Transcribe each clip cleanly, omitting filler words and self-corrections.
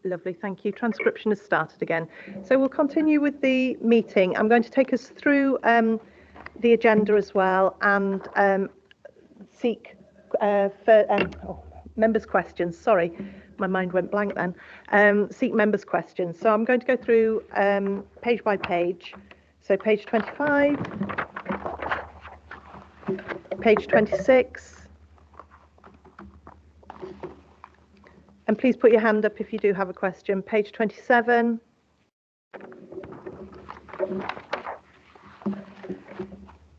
Lovely, thank you. Transcription has started again. So we'll continue with the meeting. I'm going to take us through the agenda as well and seek members' questions. Sorry, my mind went blank then. Seek members' questions. So I'm going to go through page by page. So page 25, page 26. And please put your hand up if you do have a question. Page 27.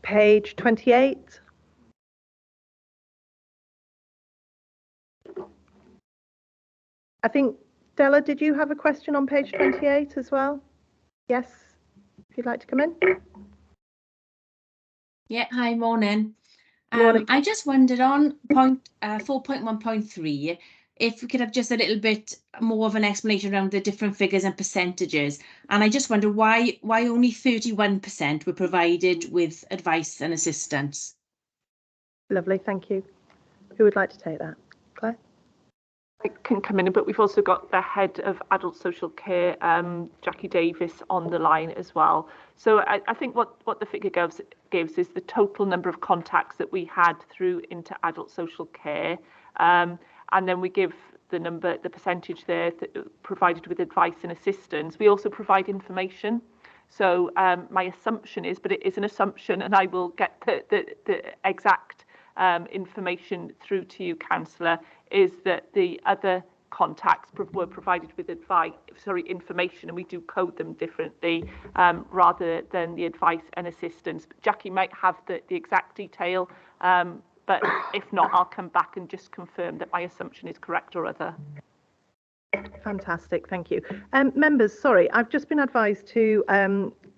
Page 28. I think, Della, did you have a question on page 28 as well? Yes, if you'd like to come in. Yeah, hi, morning. Morning. I just wondered on 4.1.3, if we could have just a little bit more of an explanation around the different figures and percentages. And I just wonder why only 31% were provided with advice and assistance. Lovely, thank you. Who would like to take that? Claire? I can come in, but we've also got the head of adult social care, Jackie Davis, on the line as well. So I think what the figure gives is the total number of contacts that we had through into adult social care, and then we give the percentage there that provided with advice and assistance. We also provide information. So my assumption is, but it is an assumption, and I will get the exact information through to you, Councillor, is that the other contacts were provided with information, and we do code them differently rather than the advice and assistance. Jackie might have the exact detail, but if not, I'll come back and just confirm that my assumption is correct or other. Fantastic, thank you. Members, sorry, I've just been advised to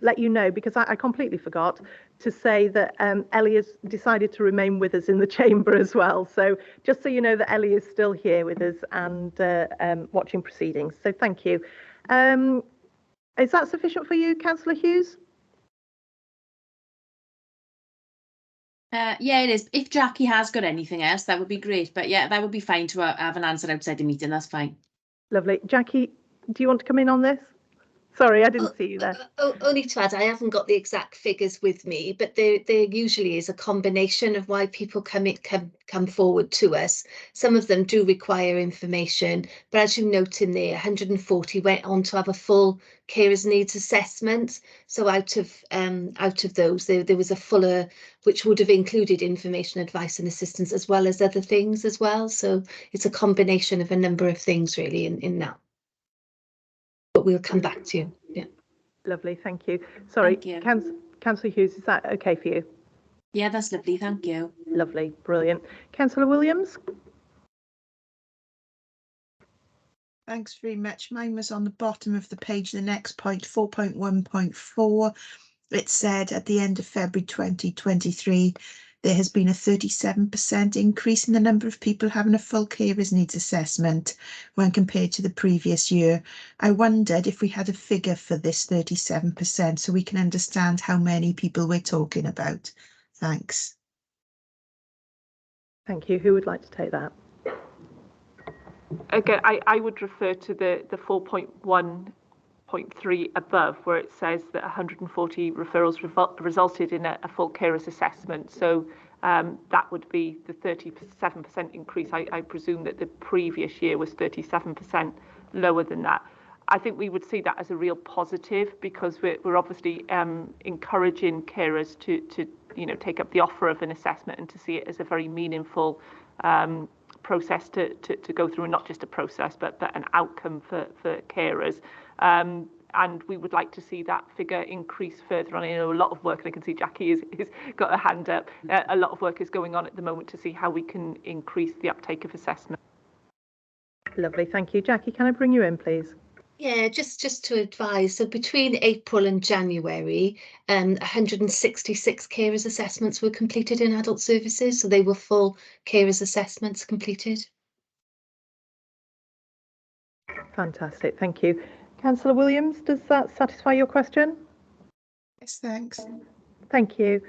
let you know, because I completely forgot to say that Ellie has decided to remain with us in the chamber as well. So just so you know that Ellie is still here with us and watching proceedings. So thank you. Is that sufficient for you, Councillor Hughes? Yeah, it is. If Jackie has got anything else, that would be great. But yeah, that would be fine to have an answer outside the meeting. That's fine. Lovely. Jackie, do you want to come in on this? Sorry, I didn't see you there. Only to add, I haven't got the exact figures with me, but there usually is a combination of why people come forward to us. Some of them do require information, but as you note in there, 140 went on to have a full carers needs assessment. So out of those, there was a fuller, which would have included information, advice and assistance, as well as other things as well. So it's a combination of a number of things really in that. But we'll come back to you. Yeah. Lovely, thank you. Sorry, Thank you. Councillor Hughes, is that okay for you? Yeah, that's lovely. Thank you. Lovely, brilliant. Councillor Williams? Thanks very much. Mine was on the bottom of the page, the next point, 4.1.4. It said at the end of February 2023, there has been a 37% increase in the number of people having a full carers needs assessment when compared to the previous year. I wondered if we had a figure for this 37% so we can understand how many people we're talking about. Thanks. Thank you. Who would like to take that? Again, I would refer to the 4.1.3 above, where it says that 140 referrals resulted in a full carers assessment. So that would be the 37% increase. I presume that the previous year was 37% lower than that. I think we would see that as a real positive, because we're obviously encouraging carers to take up the offer of an assessment and to see it as a very meaningful process to go through, and not just a process but an outcome for carers. And we would like to see that figure increase further on. I know a lot of work, and I can see Jackie has got her hand up. A lot of work is going on at the moment to see how we can increase the uptake of assessment. Lovely, thank you. Jackie, can I bring you in, please? Yeah, just to advise, so between April and January, 166 carers assessments were completed in adult services, so they were full carers assessments completed. Fantastic, thank you. Councillor Williams, does that satisfy your question? Yes, thanks. Thank you.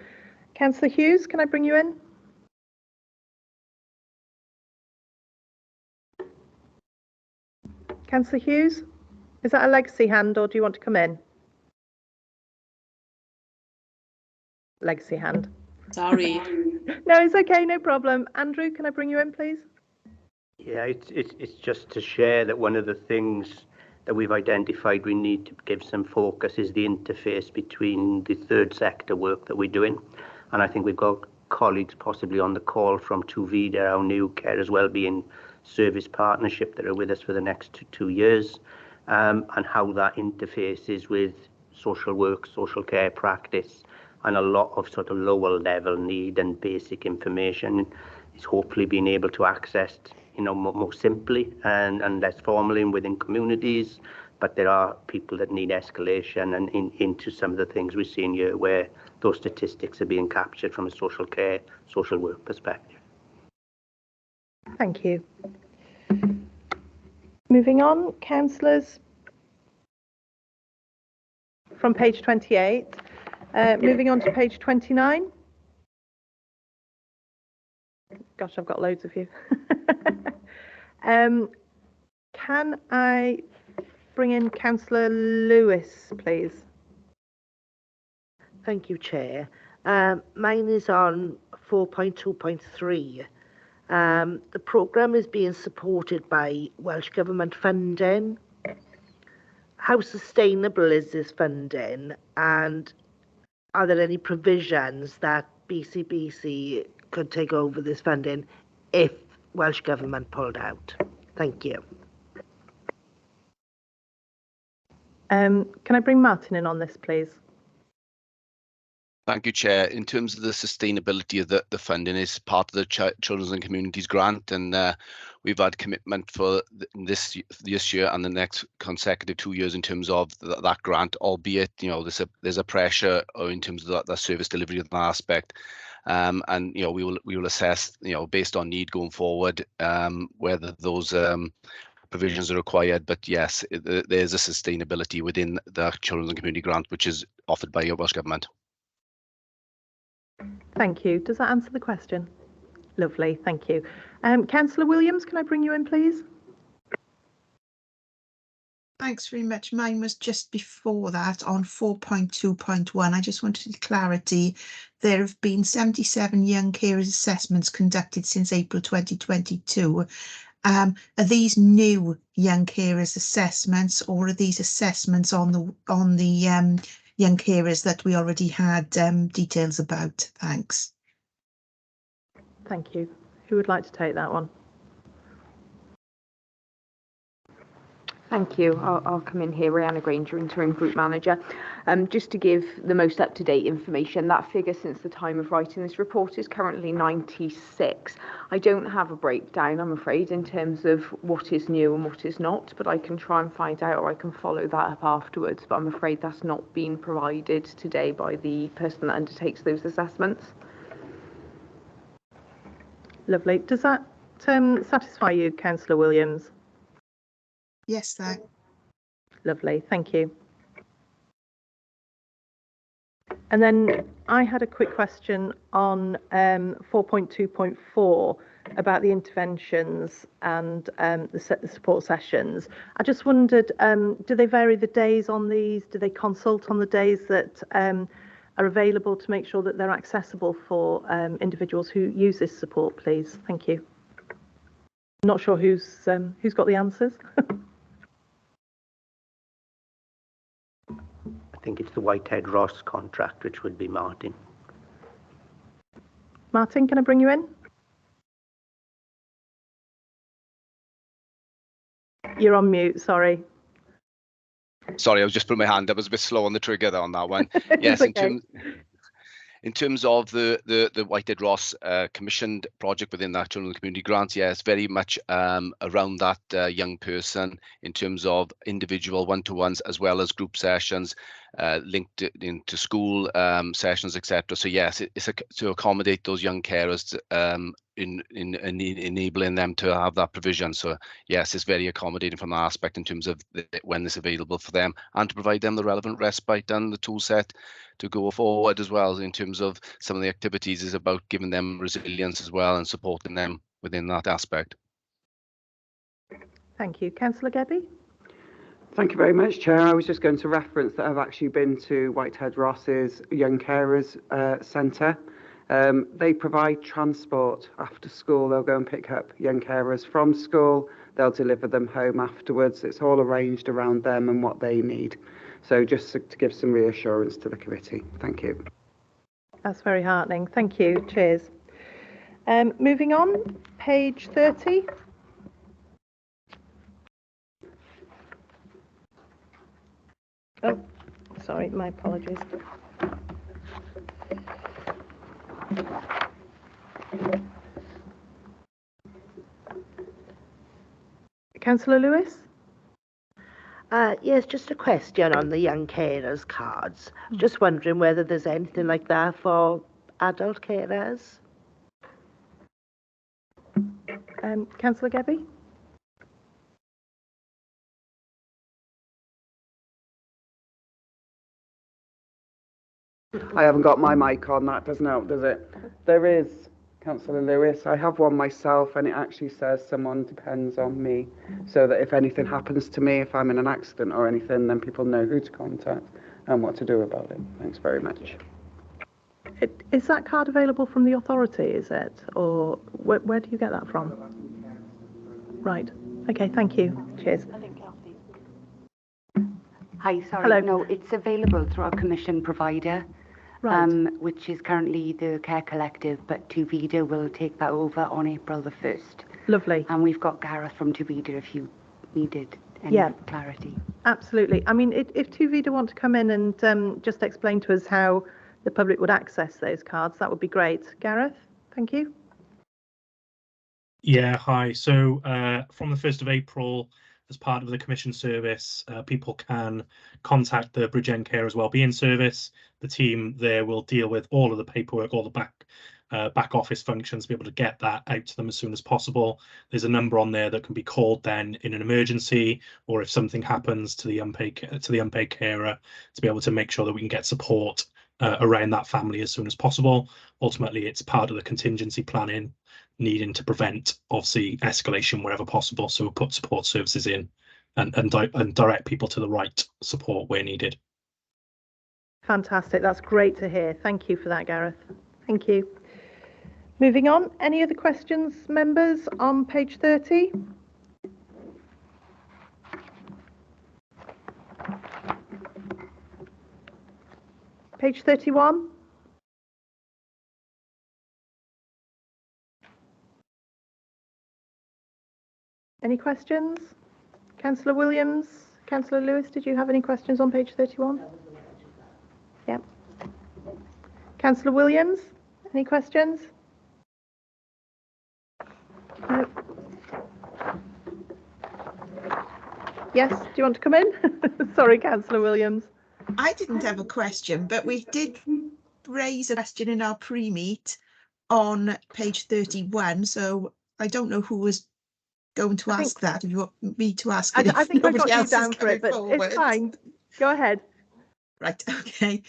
Councillor Hughes, can I bring you in? Councillor Hughes, is that a legacy hand or do you want to come in? Legacy hand. Sorry. No, it's okay, no problem. Andrew, can I bring you in, please? Yeah, it's just to share that one of the things that we've identified we need to give some focus is the interface between the third sector work that we're doing. And I think we've got colleagues possibly on the call from Tuvida, our new Carers Wellbeing Service Partnership, that are with us for the next 2 years, and how that interfaces with social work, social care practice, and a lot of sort of lower level need and basic information is hopefully being able to access, you know, more simply and less formally and within communities. But there are people that need escalation and into some of the things we're seeing here where those statistics are being captured from a social care, social work perspective. Thank you. Moving on, councillors, from page 28. Moving on to page 29. Gosh, I've got loads of you. Can I bring in Councillor Lewis, please? Thank you, Chair. Mine is on 4.2.3. The programme is being supported by Welsh Government funding. How sustainable is this funding, and are there any provisions that BCBC could take over this funding if Welsh Government pulled out? Thank you. Can I bring Martin in on this, please? Thank you, Chair. In terms of the sustainability of the funding, is part of the Children's and Communities grant, and we've had commitment for this year and the next consecutive 2 years in terms of that grant, albeit, you know, there's a pressure in terms of that service delivery of that aspect. And you know, we will assess, you know, based on need going forward, whether those provisions are required. But yes, there's a sustainability within the Children's and Community grant, which is offered by your Welsh Government. Thank you. Does that answer the question? Lovely, thank you. Councillor Williams, can I bring you in, please? Thanks very much. Mine was just before that on 4.2.1. I just wanted clarity. There have been 77 young carers assessments conducted since April 2022. Are these new young carers assessments, or are these assessments on the young carers that we already had details about? Thanks. Thank you. Who would like to take that one? Thank you. I'll come in here, Rihanna Granger, Interim Group Manager. Just to give the most up-to-date information, that figure since the time of writing this report is currently 96. I don't have a breakdown, I'm afraid, in terms of what is new and what is not, but I can try and find out, or I can follow that up afterwards, but I'm afraid that's not been provided today by the person that undertakes those assessments. Lovely. Does that satisfy you, Councillor Williams? Yes, thanks. Lovely, thank you. And then I had a quick question on 4.2.4 about the interventions and the support sessions. I just wondered, do they vary the days on these? Do they consult on the days that are available to make sure that they're accessible for individuals who use this support, please? Thank you. Not sure who's got the answers. I think it's the Whitehead Ross contract, which would be Martin. Martin, can I bring you in? You're on mute, sorry. Sorry, I was just putting my hand up. I was a bit slow on the trigger on that one. Yes, okay. In terms of the Whitehead Ross commissioned project within that Children's and Community grant, yes, very much around that young person in terms of individual one-to-ones as well as group sessions linked into school sessions, etc. So yes, it's to accommodate those young carers in enabling them to have that provision. So yes, it's very accommodating from that aspect in terms of when it's available for them, and to provide them the relevant respite and the tool set to go forward as well. In terms of some of the activities is about giving them resilience as well and supporting them within that aspect. Thank you. Councillor Gebby? Thank you very much, Chair. I was just going to reference that I've actually been to Whitehead Ross's Young Carers Centre. They provide transport after school. They'll go and pick up young carers from school. They'll deliver them home afterwards. It's all arranged around them and what they need. So just to give some reassurance to the committee. Thank you. That's very heartening. Thank you. Cheers. Moving on, page 30. Oh, sorry, my apologies. Councillor Lewis? Yes, just a question on the young carers cards. Just wondering whether there's anything like that for adult carers. Councillor Gebby? I haven't got my mic on. That doesn't help, does it? There is, Councillor Lewis. I have one myself, and it actually says someone depends on me, so that if anything happens to me, if I'm in an accident or anything, then people know who to contact and what to do about it. Thanks very much. Is that card available from the authority, is it? Or where do you get that from? Right. Okay, thank you. Cheers. Hi, sorry. Hello. No, it's available through our commission provider, Right. which is currently the Care Collective, but Tuvida will take that over on April the 1st. Lovely. And we've got Gareth from Tuvida if you needed any clarity. Absolutely. I mean, if Tuvida want to come in and just explain to us how the public would access those cards, that would be great. Gareth, thank you. Yeah, hi. So from the 1st of April, as part of the commission service, people can contact the Bridgend Carers Wellbeing Service. The team there will deal with all of the paperwork, all the back office functions, be able to get that out to them as soon as possible. There's a number on there that can be called then in an emergency, or if something happens to the unpaid carer, to be able to make sure that we can get support around that family as soon as possible. Ultimately, it's part of the contingency planning, needing to prevent, obviously, escalation wherever possible. So we'll put support services in and direct people to the right support where needed. Fantastic. That's great to hear. Thank you for that, Gareth. Thank you. Moving on. Any other questions, members, on page 30? Page 31. Any questions? Councillor Williams, Councillor Lewis, did you have any questions on page 31? Yeah. Councillor Williams, any questions? No. Yes, do you want to come in? Sorry, Councillor Williams. I didn't have a question, but we did raise a question in our pre-meet on page 31, so I don't know who was going to ask that. If you want me to ask it, I think I got you else down for it, but it's fine. Go ahead. Right, okay.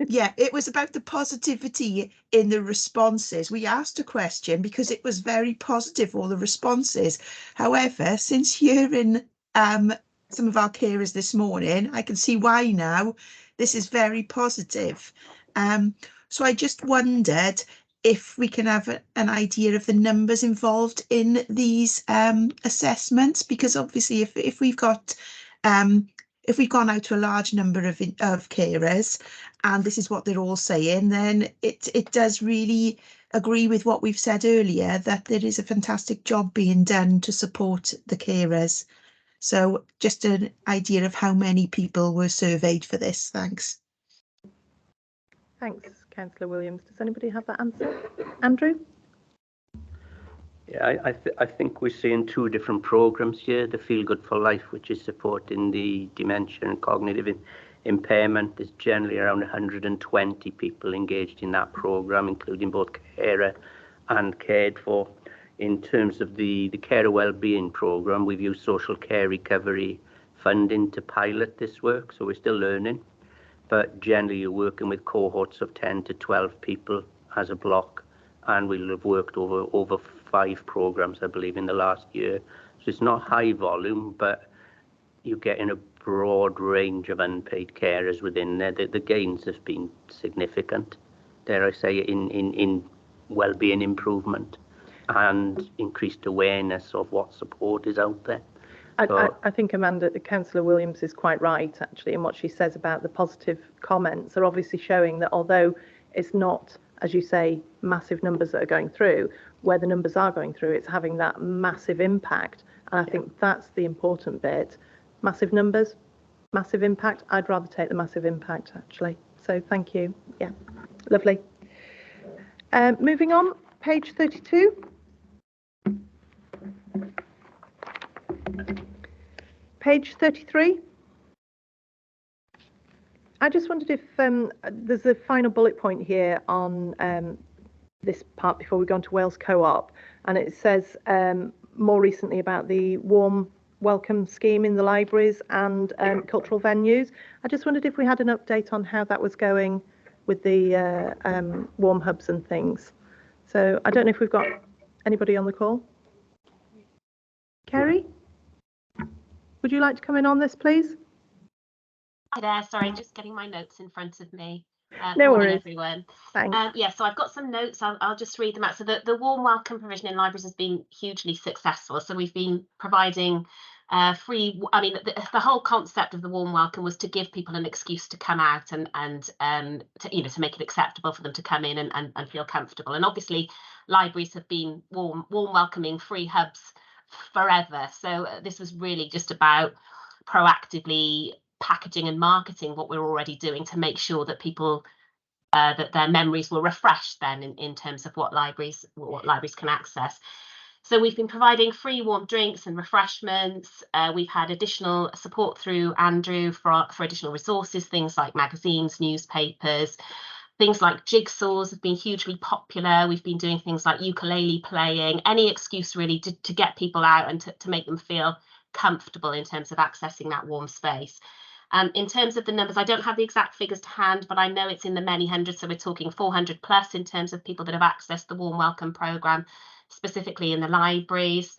Yeah, it was about the positivity in the responses. We asked a question because it was very positive, all the responses. However, since hearing some of our carers this morning, I can see why now. This is very positive. So I just wondered if we can have an idea of the numbers involved in these assessments, because obviously if we've got if we've gone out to a large number of carers and this is what they're all saying, then it does really agree with what we've said earlier, that there is a fantastic job being done to support the carers. So just an idea of how many people were surveyed for this. Thanks. Thanks, Councillor Williams. Does anybody have that answer? Andrew? Yeah, I think we're seeing two different programs here. The Feel Good for Life, which is supporting the dementia and cognitive impairment. There's generally around 120 people engaged in that program, including both carer and cared for. In terms of the carer wellbeing program, we've used social care recovery funding to pilot this work, so we're still learning. But generally, you're working with cohorts of 10 to 12 people as a block, and we'll have worked over 5 programs, I believe, in the last year. So it's not high volume, but you're getting a broad range of unpaid carers within there. The gains have been significant, dare I say, in well-being improvement and increased awareness of what support is out there. I think Councillor Williams is quite right, actually, in what she says about the positive comments are obviously showing that although it's not, as you say, massive numbers that are going through, where the numbers are going through, it's having that massive impact. And I think that's the important bit. Massive numbers, massive impact. I'd rather take the massive impact, actually. So thank you. Yeah, lovely. Moving on, page 32. Page 33. I just wondered if there's a final bullet point here on this part before we go on to Wales Co-op, and it says more recently about the warm welcome scheme in the libraries and cultural venues. I just wondered if we had an update on how that was going with the warm hubs and things. So I don't know if we've got anybody on the call. Kerry? Would you like to come in on this, please? Hi there, sorry, just getting my notes in front of me. No Morning, worries. everyone. Thanks. Yeah, so I've got some notes. I'll just read them out. So the warm welcome provision in libraries has been hugely successful. So we've been providing free. I mean, the whole concept of the warm welcome was to give people an excuse to come out and to make it acceptable for them to come in and feel comfortable. And obviously, libraries have been warm welcoming free hubs forever. So this was really just about proactively packaging and marketing what we're already doing to make sure that people that their memories were refreshed then in terms of what libraries can access. So we've been providing free warm drinks and refreshments. We've had additional support through Andrew for additional resources, things like magazines, newspapers. Things like jigsaws have been hugely popular. We've been doing things like ukulele playing, any excuse really to get people out and to make them feel comfortable in terms of accessing that warm space. In terms of the numbers, I don't have the exact figures to hand, but I know it's in the many hundreds. So we're talking 400 plus in terms of people that have accessed the Warm Welcome programme, specifically in the libraries.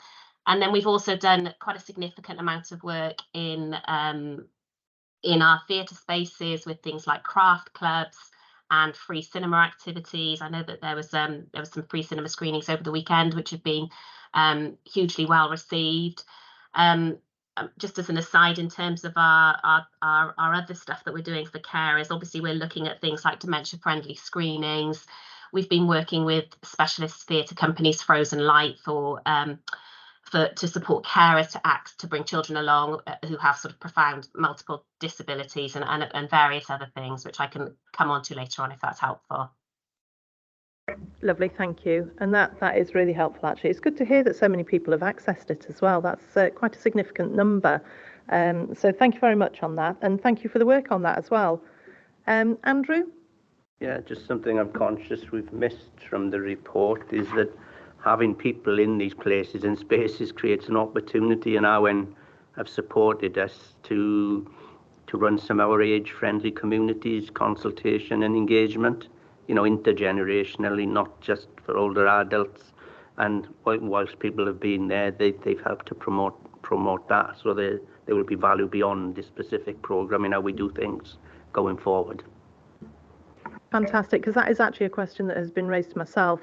And then we've also done quite a significant amount of work in our theatre spaces with things like craft clubs and free cinema activities. I know that there was some free cinema screenings over the weekend, which have been hugely well received. Just as an aside, in terms of our other stuff that we're doing for carers, obviously we're looking at things like dementia-friendly screenings. We've been working with specialist theatre companies, Frozen Light, to support carers to bring children along who have sort of profound multiple disabilities and various other things, which I can come on to later on if that's helpful. Lovely, thank you. And that is really helpful, actually. It's good to hear that so many people have accessed it as well. That's quite a significant number. So thank you very much on that. And thank you for the work on that as well. Andrew? Yeah, just something I'm conscious we've missed from the report is that having people in these places and spaces creates an opportunity, and Owen have supported us to run some of our age-friendly communities, consultation and engagement, intergenerationally, not just for older adults. And whilst people have been there, they've helped to promote that. So there will be value beyond this specific programme in how we do things going forward. Fantastic, because that is actually a question that has been raised to myself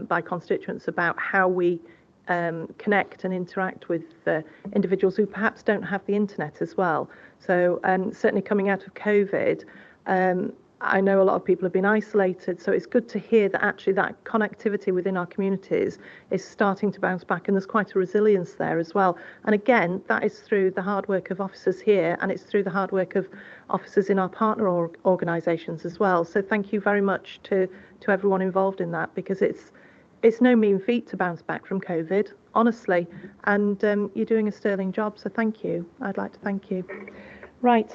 by constituents about how we connect and interact with individuals who perhaps don't have the internet as well. So certainly coming out of COVID, I know a lot of people have been isolated, so it's good to hear that actually that connectivity within our communities is starting to bounce back, and there's quite a resilience there as well. And again, that is through the hard work of officers here, and it's through the hard work of officers in our partner organisations as well. So thank you very much to everyone involved in that, because it's no mean feat to bounce back from COVID, honestly, and you're doing a sterling job, so thank you. I'd like to thank you. Right,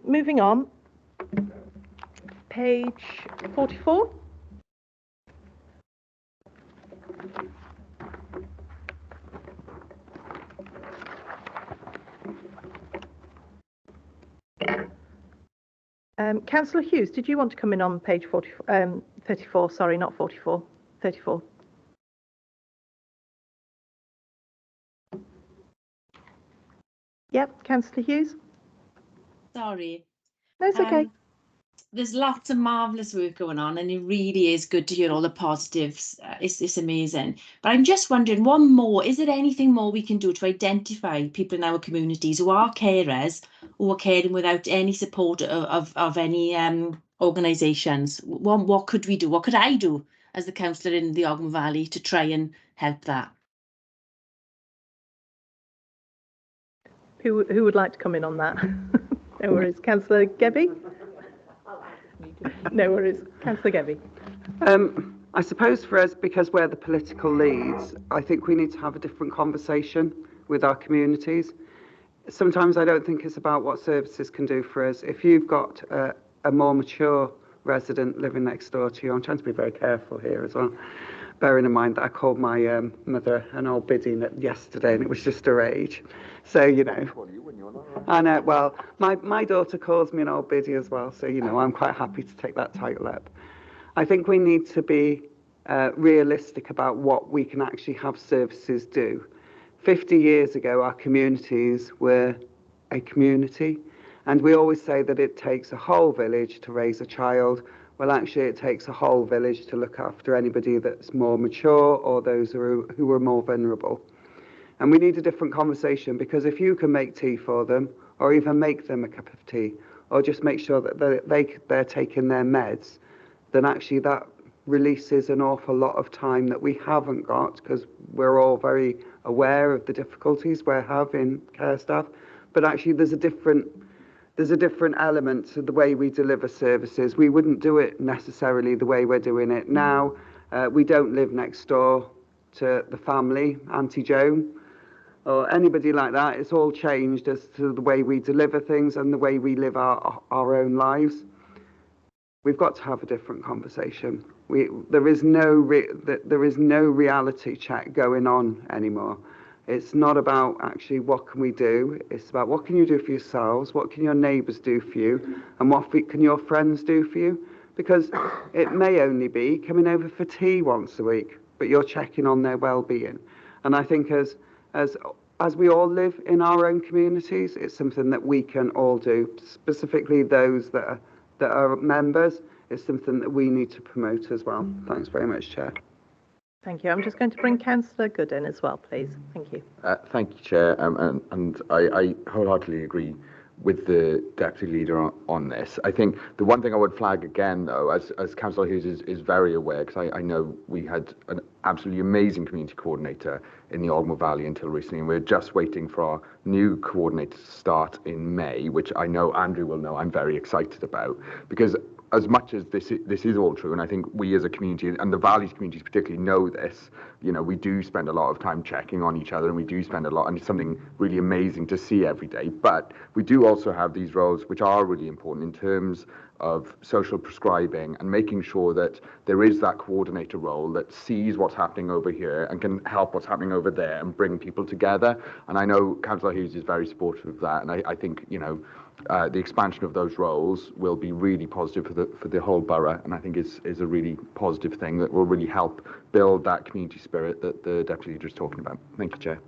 moving on. Page 44. Councillor Hughes, did you want to come in on page 34? Sorry, not 44, 34. Yep, Councillor Hughes. Sorry. That's okay. There's lots of marvellous work going on, and it really is good to hear all the positives. It's amazing. But I'm just wondering, one more, is there anything more we can do to identify people in our communities who are carers, who are caring without any support of any organisations? What could we do? What could I do as the councillor in the Ogden Valley to try and help that? Who would like to come in on that? No worries. Councillor Gebby? No worries. Councillor Gebby. I suppose for us, because we're the political leads, I think we need to have a different conversation with our communities. Sometimes I don't think it's about what services can do for us. If you've got a more mature resident living next door to you, I'm trying to be very careful here as well, bearing in mind that I called my mother an old biddy yesterday and it was just her age. So, you know, I know, well, my daughter calls me an old biddy as well, so, you know, I'm quite happy to take that title up. I think we need to be realistic about what we can actually have services do. 50 years ago, our communities were a community, and we always say that it takes a whole village to raise a child. Well, actually, it takes a whole village to look after anybody that's more mature or those who are more vulnerable. And we need a different conversation, because if you can make tea for them, or even make them a cup of tea, or just make sure that they're taking their meds, then actually that releases an awful lot of time that we haven't got, because we're all very aware of the difficulties we're having care staff. But actually there's a different element to the way we deliver services. We wouldn't do it necessarily the way we're doing it now. We don't live next door to the family, Auntie Joan, or anybody like that. It's all changed as to the way we deliver things and the way we live our own lives. We've got to have a different conversation. There is no reality check going on anymore. It's not about actually what can we do. It's about what can you do for yourselves, what can your neighbours do for you, and what can your friends do for you? Because it may only be coming over for tea once a week, but you're checking on their well-being. And I think as we all live in our own communities, it's something that we can all do. Specifically those that are members, is something that we need to promote as well. Thanks very much, Chair. Thank you. I'm just going to bring Councillor Good in as well, please. Thank you. Thank you, Chair. And I wholeheartedly agree with the Deputy Leader on this. I think the one thing I would flag again, though, as Councillor Hughes is very aware, because I know we had an absolutely amazing community coordinator in the Ogden Valley until recently, and we're just waiting for our new coordinator to start in May, which I know Andrew will know I'm very excited about, because as much as this is all true, and I think we as a community, and the Valley's communities particularly know this, you know, we do spend a lot of time checking on each other, and we do spend a lot, and it's something really amazing to see every day. But we do also have these roles which are really important in terms of social prescribing and making sure that there is that coordinator role that sees what's happening over here and can help what's happening over there and bring people together. And I know Councillor Hughes is very supportive of that, and I think, you know, the expansion of those roles will be really positive for the whole borough, and I think is a really positive thing that will really help build that community spirit that the Deputy Leader is talking about. Thank you, Chair.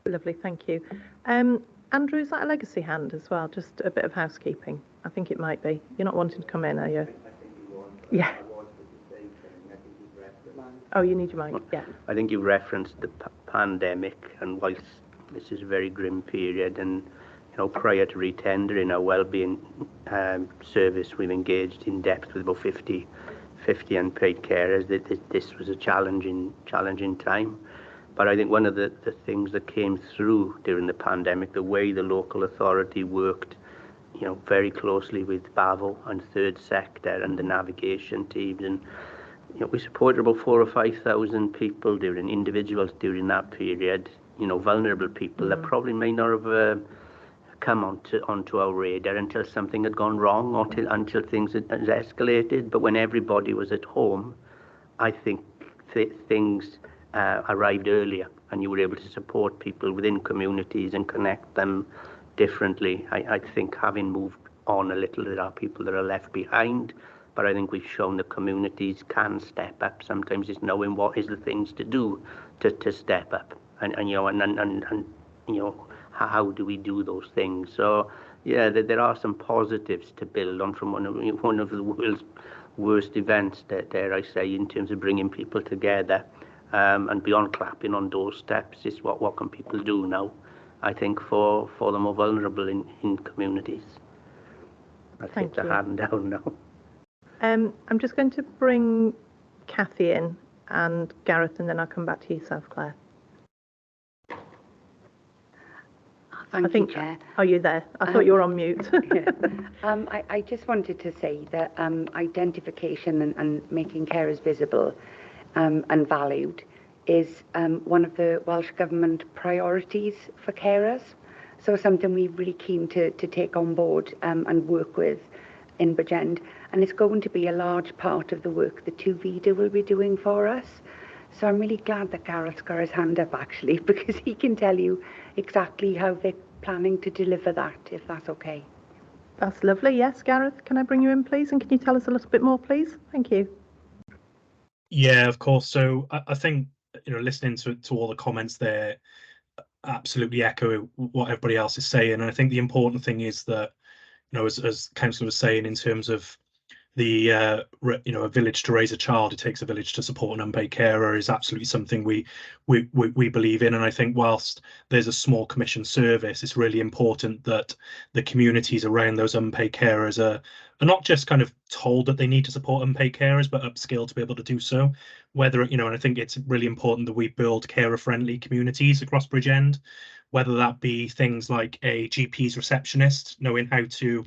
Lovely, thank you. Andrew, is that a legacy hand as well? Just a bit of housekeeping. I think it might be. You're not wanting to come in, are you? Yeah. Oh, you need your mic. Yeah. I think you referenced the pandemic, and whilst this is a very grim period, and you know, prior to retendering our wellbeing service, we've engaged in depth with about 50 unpaid carers. This was a challenging time. But I think one of the things that came through during the pandemic, the way the local authority worked, you know, very closely with BAVO and third sector and the navigation teams, and you know, we supported about 4,000 or 5,000 people individuals during that period. You know, vulnerable people that probably may not have come onto our radar until something had gone wrong or until things had escalated. But when everybody was at home, I think things arrived earlier, and you were able to support people within communities and connect them differently. I think having moved on a little, there are people that are left behind, but I think we've shown that communities can step up. Sometimes it's knowing what is the things to do to step up, and you know, and you know, how do we do those things? So yeah, there are some positives to build on from one of the world's worst events, dare I say, in terms of bringing people together. And beyond clapping on doorsteps, is what can people do now, I think, for the more vulnerable in communities. I'll take the hand down now. I'm just going to bring Kathy in and Gareth, and then I'll come back to yourself, Claire. Thank you, Chair. Are you there? I thought you were on mute. Yeah. I just wanted to say that identification and making carers visible and valued is one of the Welsh Government priorities for carers. So something we're really keen to take on board and work with in Bridgend. And it's going to be a large part of the work that 2VIDA will be doing for us. So I'm really glad that Gareth's got his hand up, actually, because he can tell you exactly how they're planning to deliver that, if that's okay. That's lovely. Yes, Gareth, can I bring you in, please? And can you tell us a little bit more, please? Thank you. Yeah, of course. So I think, listening to all the comments there, absolutely echo what everybody else is saying. And I think the important thing is that, as Councillor was saying, in terms of the a village to raise a child, it takes a village to support an unpaid carer, is absolutely something we believe in. And I think whilst there's a small commission service, it's really important that the communities around those unpaid carers are not just kind of told that they need to support unpaid carers, but upskilled to be able to do so. Whether, and I think it's really important that we build carer friendly communities across Bridgend, whether that be things like a GP's receptionist knowing how to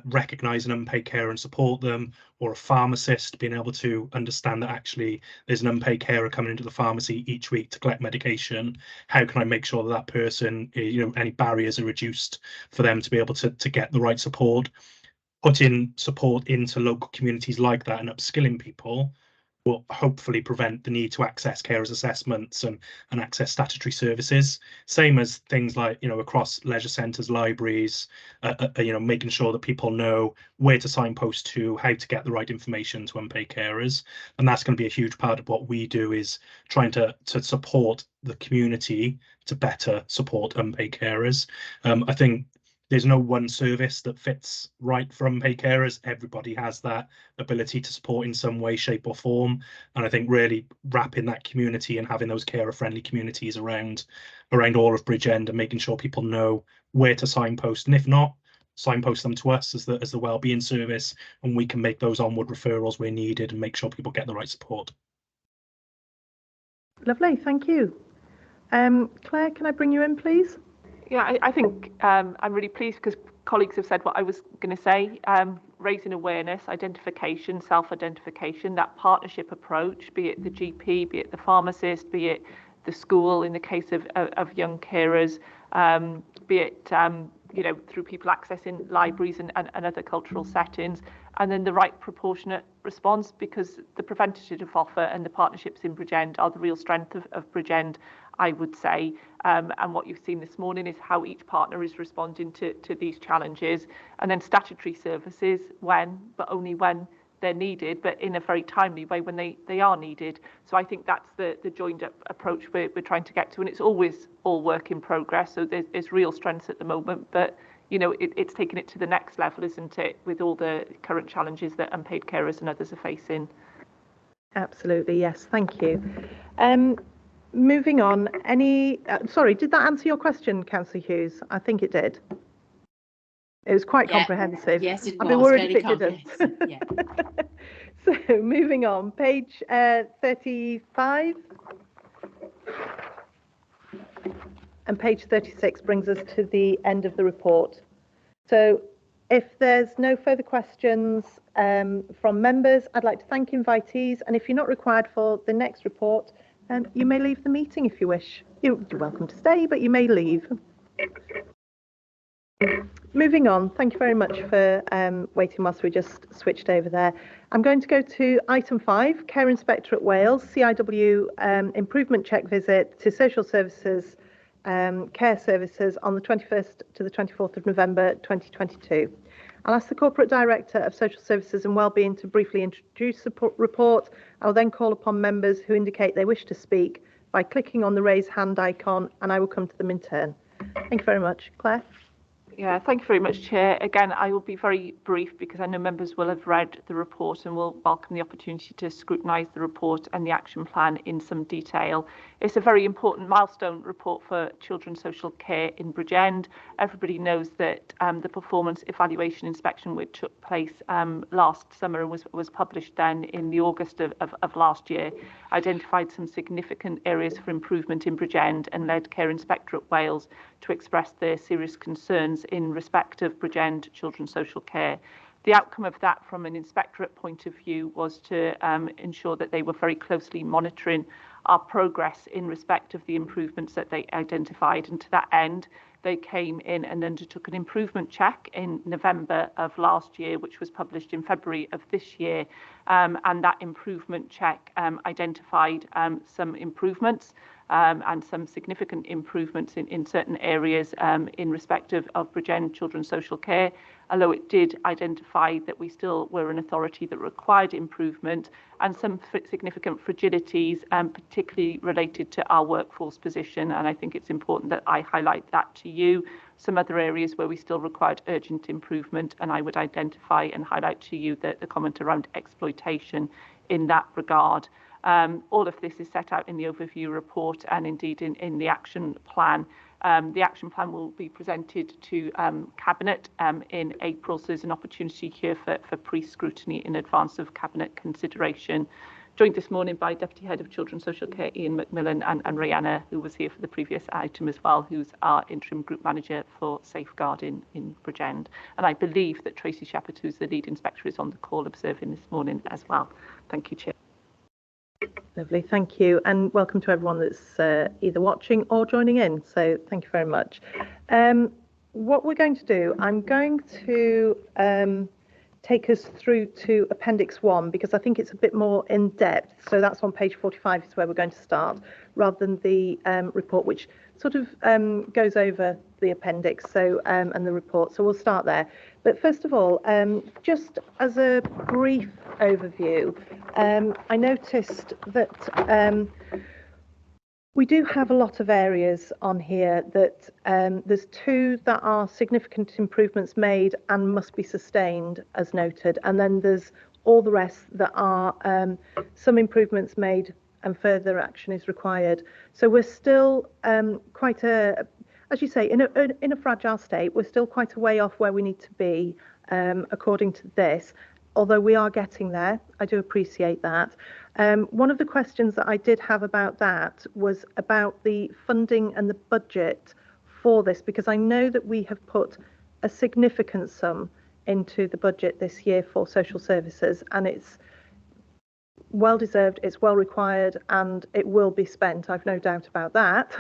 recognise an unpaid carer and support them, or a pharmacist being able to understand that actually there's an unpaid carer coming into the pharmacy each week to collect medication. How can I make sure that that person, any barriers are reduced for them to be able to get the right support? Putting support into local communities like that and upskilling people will hopefully prevent the need to access carers assessments and access statutory services. Same as things like, across leisure centres, libraries, making sure that people know where to signpost to, how to get the right information to unpaid carers. And that's going to be a huge part of what we do, is trying to support the community to better support unpaid carers. I think there's no one service that fits right for unpaid carers. Everybody has that ability to support in some way, shape or form. And I think really wrapping that community and having those carer-friendly communities around all of Bridgend and making sure people know where to signpost. And if not, signpost them to us as the wellbeing service, and we can make those onward referrals where needed and make sure people get the right support. Lovely, thank you. Claire, can I bring you in, please? Yeah, I think I'm really pleased because colleagues have said what I was going to say. Raising awareness, identification, self-identification, that partnership approach, be it the GP, be it the pharmacist, be it the school in the case of young carers, be it through people accessing libraries and other cultural settings, and then the right proportionate response, because the preventative offer and the partnerships in Bridgend are the real strength of Bridgend, I would say. And what you've seen this morning is how each partner is responding to these challenges. And then statutory services when, but only when they're needed, but in a very timely way when they are needed. So I think that's the joined up approach we're trying to get to. And it's always all work in progress. So there's real strengths at the moment, but it's taking it to the next level, isn't it, with all the current challenges that unpaid carers and others are facing. Absolutely, yes, thank you. Moving on, sorry, did that answer your question, Councillor Hughes? I think it did. It was quite comprehensive. Yes, it was. I'd be worried if it didn't. Yeah. So moving on, page 35. And page 36 brings us to the end of the report. So if there's no further questions from members, I'd like to thank invitees. And if you're not required for the next report, you may leave the meeting if you wish. You're welcome to stay, but you may leave. Moving on, thank you very much for waiting whilst we just switched over there. I'm going to go to item 5, Care Inspector at Wales, CIW improvement check visit to social services, care services on the 21st to the 24th of November 2022. I'll ask the Corporate Director of Social Services and Wellbeing to briefly introduce the report. I will then call upon members who indicate they wish to speak by clicking on the raise hand icon, and I will come to them in turn. Thank you very much. Claire? Yeah, thank you very much, Chair. Again, I will be very brief because I know members will have read the report and will welcome the opportunity to scrutinise the report and the action plan in some detail. It's a very important milestone report for children's social care in Bridgend. Everybody knows that the performance evaluation inspection which took place last summer and was published then in the August of last year identified some significant areas for improvement in Bridgend and led Care Inspectorate Wales to express their serious concerns in respect of Bridgend children's social care. The outcome of that from an inspectorate point of view was to ensure that they were very closely monitoring our progress in respect of the improvements that they identified, and to that end they came in and undertook an improvement check in November of last year, which was published in February of this year, and that improvement check identified some improvements and some significant improvements in certain areas in respect of Bridgend children's social care, although it did identify that we still were an authority that required improvement and some significant fragilities, particularly related to our workforce position. And I think it's important that I highlight that to you. Some other areas where we still required urgent improvement, and I would identify and highlight to you the comment around exploitation in that regard. All of this is set out in the overview report and indeed in the action plan. The action plan will be presented to Cabinet in April, so there's an opportunity here for pre-scrutiny in advance of Cabinet consideration. Joined this morning by Deputy Head of Children's Social Care Ian Macmillan and Rihanna, who was here for the previous item as well, who's our Interim Group Manager for Safeguarding in Bridgend. And I believe that Tracy Shepherd, who's the Lead Inspector, is on the call observing this morning as well. Thank you, Chair. Lovely, thank you, and welcome to everyone that's either watching or joining in. So thank you very much. What we're going to do, I'm going to take us through to Appendix 1 because I think it's a bit more in depth. So that's on page 45 is where we're going to start, rather than the report, which sort of goes over the appendix and the report. So we'll start there. But first of all, just as a brief overview, I noticed that we do have a lot of areas on here that there's two that are significant improvements made and must be sustained, as noted, and then there's all the rest that are some improvements made and further action is required. So we're still quite as you say, in a fragile state. We're still quite a way off where we need to be, according to this, although we are getting there. I do appreciate that. One of the questions that I did have about that was about the funding and the budget for this, because I know that we have put a significant sum into the budget this year for social services, and it's well deserved, it's well required, and it will be spent. I've no doubt about that.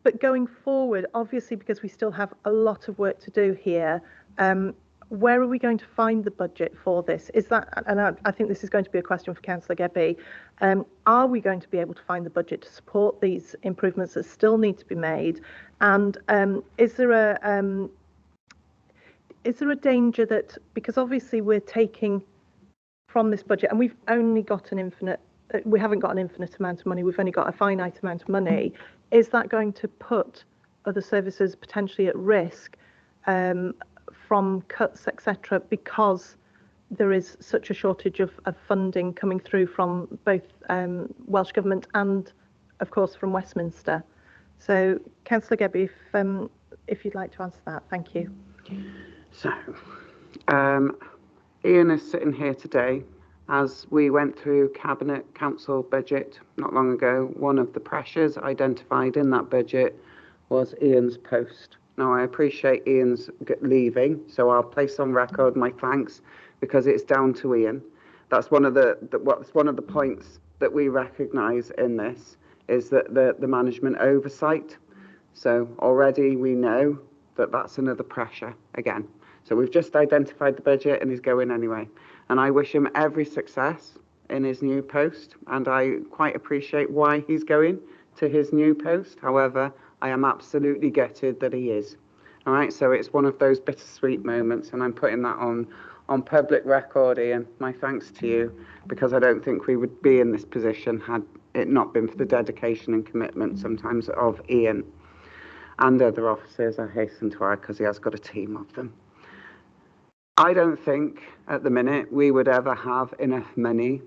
But going forward, obviously, because we still have a lot of work to do here, where are we going to find the budget for this? Is that, and I think this is going to be a question for Councillor Gebby, are we going to be able to find the budget to support these improvements that still need to be made? And is there a danger that, because obviously we're taking from this budget and we've only got we haven't got an infinite amount of money, we've only got a finite amount of money, is that going to put other services potentially at risk from cuts, etc., because there is such a shortage of funding coming through from both Welsh Government and, of course, from Westminster? So, Councillor Gebby, if you'd like to answer that, thank you. So, Ian is sitting here today. As we went through Cabinet Council budget not long ago, one of the pressures identified in that budget was Ian's post. Now, I appreciate Ian's leaving, so I'll place on record my thanks because it's down to Ian. That's one of the points that we recognise in this is that the management oversight. So already we know that that's another pressure again. So we've just identified the budget and he's going anyway. And I wish him every success in his new post. And I quite appreciate why he's going to his new post. However, I am absolutely gutted that he is. All right, so it's one of those bittersweet moments. And I'm putting that on public record, Ian. My thanks to you, because I don't think we would be in this position had it not been for the dedication and commitment sometimes of Ian. and other officers, I hasten to add, because he has got a team of them. I don't think at the minute we would ever have enough money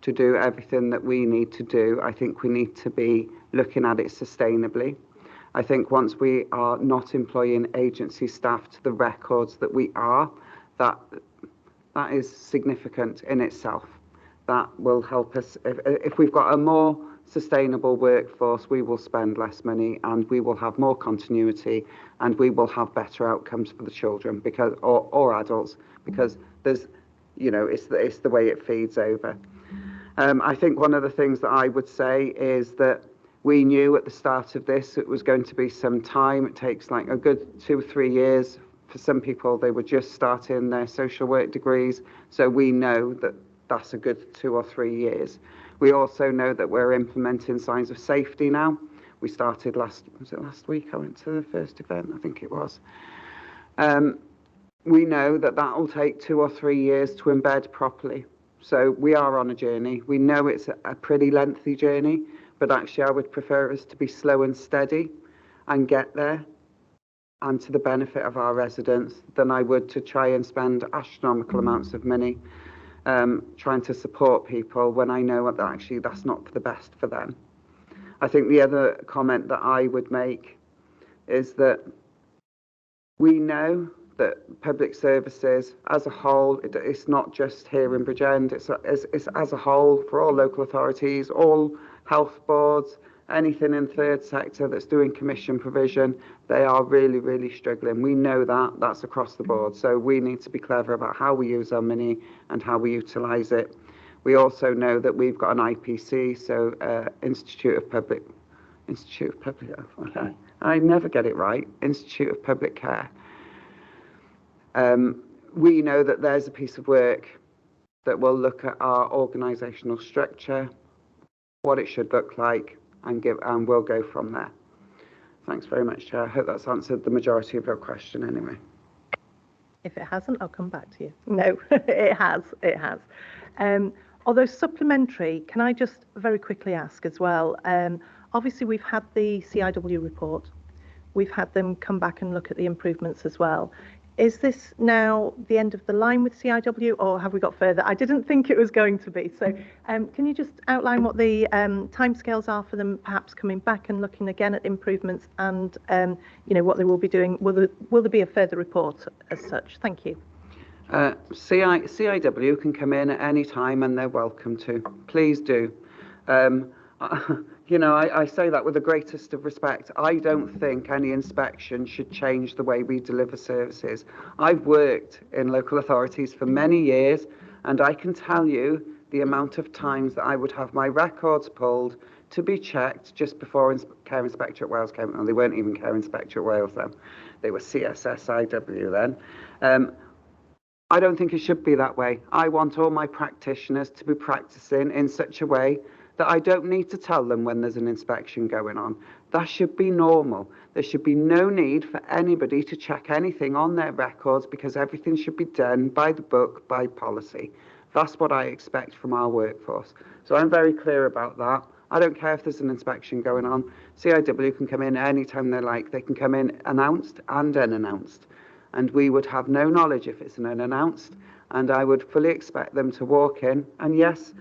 to do everything that we need to do. I think we need to be looking at it sustainably. I think once we are not employing agency staff to the records that we are, that is significant in itself. That will help us. If we've got a more sustainable workforce, we will spend less money and we will have more continuity and we will have better outcomes for the children because or adults, because there's, you know, it's the way it feeds over. I think one of the things that I would say is that we knew at the start of this it was going to be some time. It takes like a good 2 or 3 years. For some people, they were just starting their social work degrees. So we know that that's a good 2 or 3 years. We also know that we're implementing signs of safety now. We started last week? I went to the first event, I think it was. We know that that will take 2 or 3 years to embed properly. So we are on a journey. We know it's a pretty lengthy journey, but actually I would prefer us to be slow and steady and get there and to the benefit of our residents than I would to try and spend astronomical amounts of money trying to support people when I know that actually that's not for the best for them. I think the other comment that I would make is that we know that public services as a whole, it's not just here in Bridgend, it's as a whole for all local authorities, all health boards, anything in third sector that's doing commission provision, they are really, really struggling. We know that, that's across the board. So we need to be clever about how we use our money and how we utilise it. We also know that we've got an IPC, so Institute of Public Health, okay. I never get it right, Institute of Public Care. We know that there's a piece of work that will look at our organisational structure, what it should look like, and we'll go from there. Thanks very much, Chair. I hope that's answered the majority of your question anyway. If it hasn't, I'll come back to you. No, it has. Although supplementary, can I just very quickly ask as well, obviously we've had the CIW report. We've had them come back and look at the improvements as well. Is this now the end of the line with CIW, or have we got further? I didn't think it was going to be. So can you just outline what the timescales are for them perhaps coming back and looking again at improvements and you know, what they will be doing? Will there be a further report as such? Thank you. CIW can come in at any time and they're welcome to. Please do. You know, I say that with the greatest of respect. I don't think any inspection should change the way we deliver services. I've worked in local authorities for many years, and I can tell you the amount of times that I would have my records pulled to be checked just before Care Inspector at Wales came. And they weren't even Care Inspector at Wales then. They were CSSIW then. I don't think it should be that way. I want all my practitioners to be practicing in such a way that I don't need to tell them when there's an inspection going on. That should be normal. There should be no need for anybody to check anything on their records because everything should be done by the book, by policy. That's what I expect from our workforce. So I'm very clear about that. I don't care if there's an inspection going on. CIW can come in anytime they like. They can come in announced and unannounced. And we would have no knowledge if it's an unannounced. And I would fully expect them to walk in. And yes,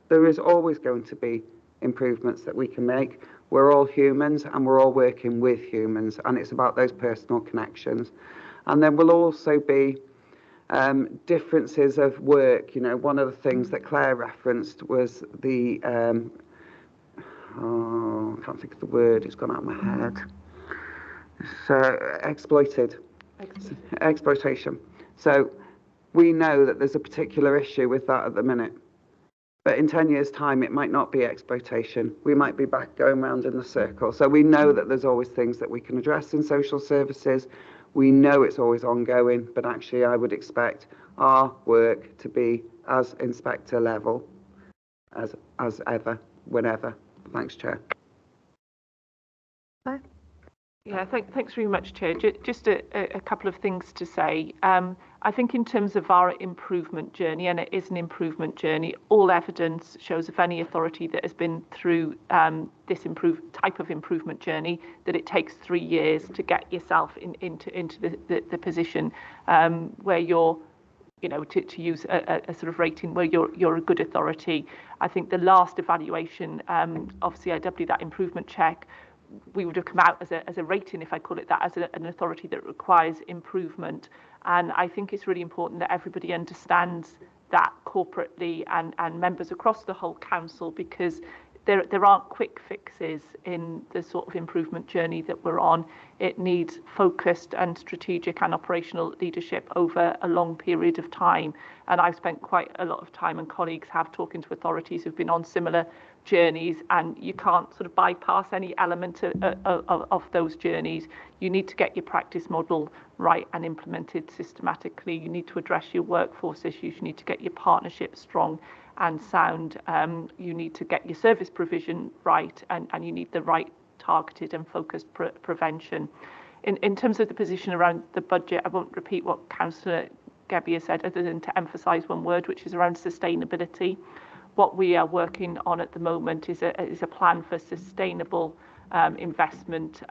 there is always going to be improvements that we can make. We're all humans and we're all working with humans, and it's about those personal connections. And there will also be differences of work. You know, one of the things that Claire referenced was the, I can't think of the word, it's gone out of my head. It's exploitation. So we know that there's a particular issue with that at the minute. But in 10 years' time, it might not be exploitation. We might be back going round in the circle. So we know that there's always things that we can address in social services. We know it's always ongoing, but actually I would expect our work to be as inspector level as ever, whenever. Thanks, Chair. Yeah, thanks very much, Chair. Just a couple of things to say. I think in terms of our improvement journey, and it is an improvement journey, all evidence shows of any authority that has been through this type of improvement journey, that it takes 3 years to get yourself into the position where you're, you know, to use a sort of rating where you're a good authority. I think the last evaluation of CIW, that improvement check, we would have come out as a rating, if I call it that, as an authority that requires improvement. And I think it's really important that everybody understands that corporately and members across the whole council, because there aren't quick fixes in the sort of improvement journey that we're on. It needs focused and strategic and operational leadership over a long period of time. And I've spent quite a lot of time, and colleagues have, talking to authorities who've been on similar journeys, and you can't sort of bypass any element of those journeys. You need to get your practice model right and implemented systematically. You need to address your workforce issues. You need to get your partnership strong and sound. You need to get your service provision right, and you need the right targeted and focused prevention. In terms of the position around the budget, I won't repeat what Councillor Gebbia said, other than to emphasise one word, which is around sustainability. What we are working on at the moment is a plan for sustainable investment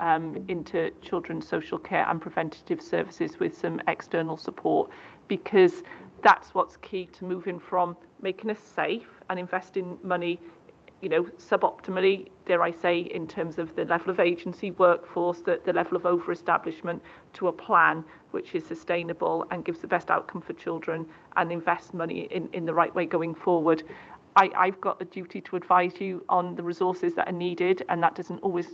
into children's social care and preventative services with some external support, because that's what's key to moving from making us safe and investing money, you know, suboptimally, dare I say, in terms of the level of agency, workforce, the level of over-establishment, to a plan which is sustainable and gives the best outcome for children and invest money in the right way going forward. I've got a duty to advise you on the resources that are needed, and that doesn't always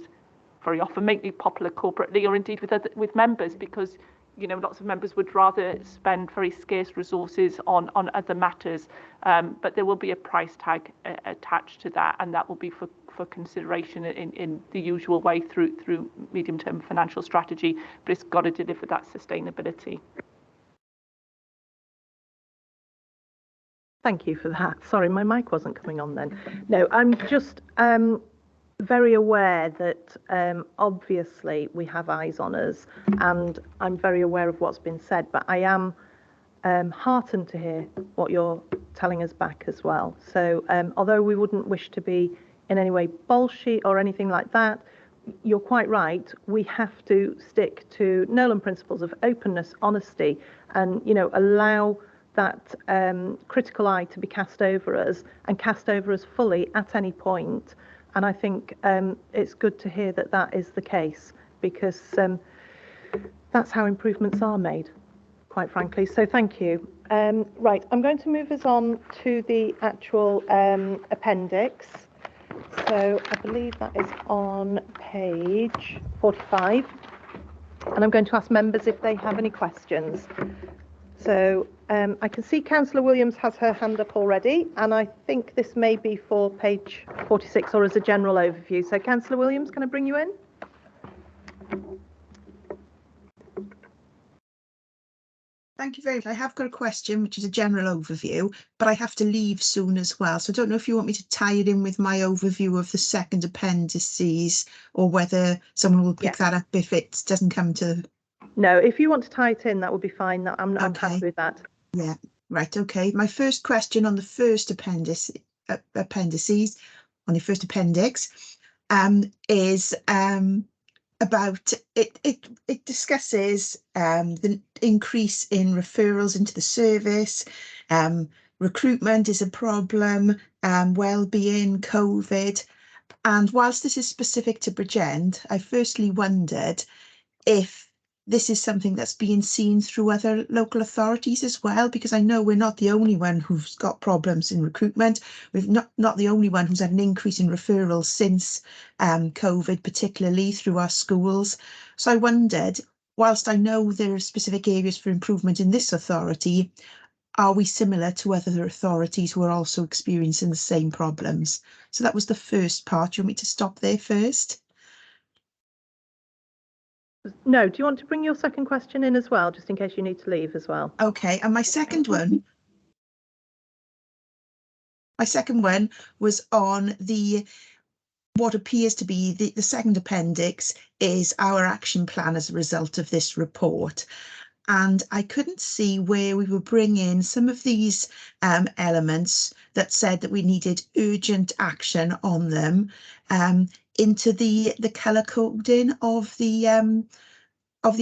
very often make me popular corporately or indeed with members, because, you know, lots of members would rather spend very scarce resources on other matters, but there will be a price tag attached to that, and that will be for consideration in the usual way through medium-term financial strategy, but it's got to deliver that sustainability. Thank you for that. Sorry, my mic wasn't coming on then. No, I'm just very aware that obviously we have eyes on us, and I'm very aware of what's been said, but I am heartened to hear what you're telling us back as well. So although we wouldn't wish to be in any way bullshit or anything like that, you're quite right. We have to stick to Nolan principles of openness, honesty, and, you know, allow that critical eye to be cast over us, and cast over us fully at any point. And I think it's good to hear that that is the case, because that's how improvements are made, quite frankly. So thank you. Right, I'm going to move us on to the actual appendix. So I believe that is on page 45. And I'm going to ask members if they have any questions. So I can see Councillor Williams has her hand up already, and I think this may be for page 46 or as a general overview. So Councillor Williams, can I bring you in? Thank you very much. I have got a question, which is a general overview, but I have to leave soon as well. So I don't know if you want me to tie it in with my overview of the second appendices, or whether someone will pick that up if it doesn't come to... No, if you want to tie it in, that would be fine. I'm happy with that. Yeah, right, okay. My first question on the first appendices, on the first appendix, is about it discusses the increase in referrals into the service. Recruitment is a problem, well-being, COVID. And whilst this is specific to Bridgend, I firstly wondered if this is something that's being seen through other local authorities as well, because I know we're not the only one who's got problems in recruitment. We've not the only one who's had an increase in referrals since COVID, particularly through our schools. So I wondered, whilst I know there are specific areas for improvement in this authority, are we similar to other authorities who are also experiencing the same problems? So that was the first part. Do you want me to stop there first? No, do you want to bring your second question in as well, just in case you need to leave as well? Okay, and my second one was on what appears to be the second appendix is our action plan as a result of this report. and I couldn't see where we were bringing some of these elements that said that we needed urgent action on them into the colour coding of the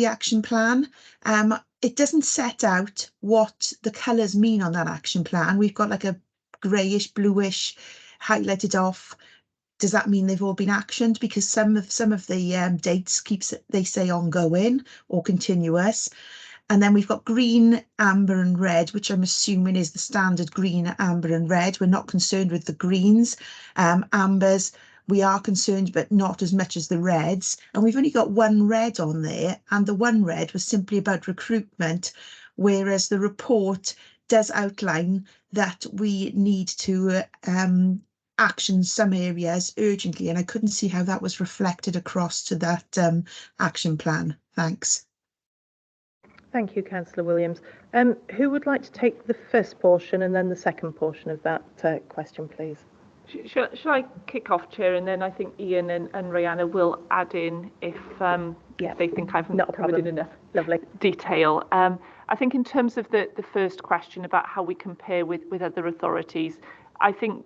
action plan. It doesn't set out what the colours mean on that action plan. We've got like a greyish, bluish, highlighted off. Does that mean they've all been actioned? Because some of the dates they say ongoing or continuous. And then we've got green, amber and red, which I'm assuming is the standard green, amber and red. We're not concerned with the greens. Ambers, we are concerned, but not as much as the reds. And we've only got one red on there. And the one red was simply about recruitment, whereas the report does outline that we need to action some areas urgently. And I couldn't see how that was reflected across to that action plan. Thanks. Thank you, Councillor Williams. Who would like to take the first portion and then the second portion of that question, please? Shall I kick off, Chair, and then I think Ian and Rihanna will add in if they think I've not covered in enough detail. I think in terms of the first question about how we compare with other authorities, I think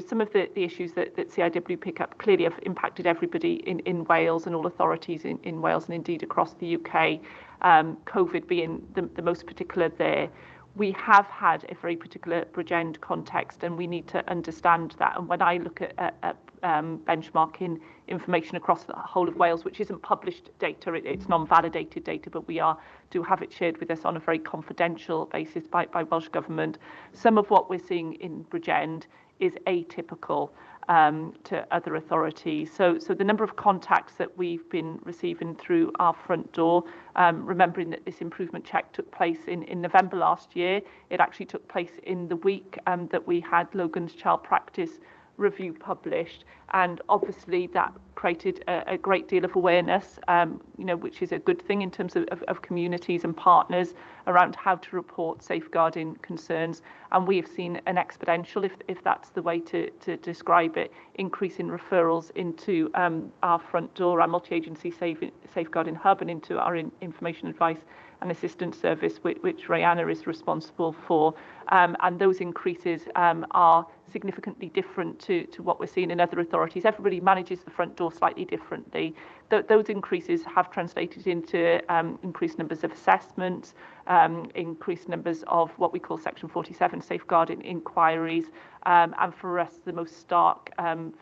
some of the issues that CIW pick up clearly have impacted everybody in Wales and all authorities in Wales and indeed across the UK, COVID being the most particular there. We have had a very particular Bridgend context and we need to understand that. And when I look at benchmarking information across the whole of Wales, which isn't published data, it's non-validated data, but we do have it shared with us on a very confidential basis by Welsh Government. Some of what we're seeing in Bridgend is atypical to other authorities. So the number of contacts that we've been receiving through our front door, remembering that this improvement check took place in November last year, it actually took place in the week that we had Logan's child practice review published, and obviously that created a great deal of awareness, which is a good thing in terms of communities and partners around how to report safeguarding concerns. And we have seen an exponential, if that's the way to describe it, increase in referrals into our front door, our multi-agency safeguarding hub, and into our information advice and assistance service, which Rihanna is responsible for. And those increases are significantly different to what we're seeing in other authorities. Everybody manages the front door slightly differently. Those increases have translated into increased numbers of assessments, increased numbers of what we call Section 47 safeguarding inquiries. And for us, the most stark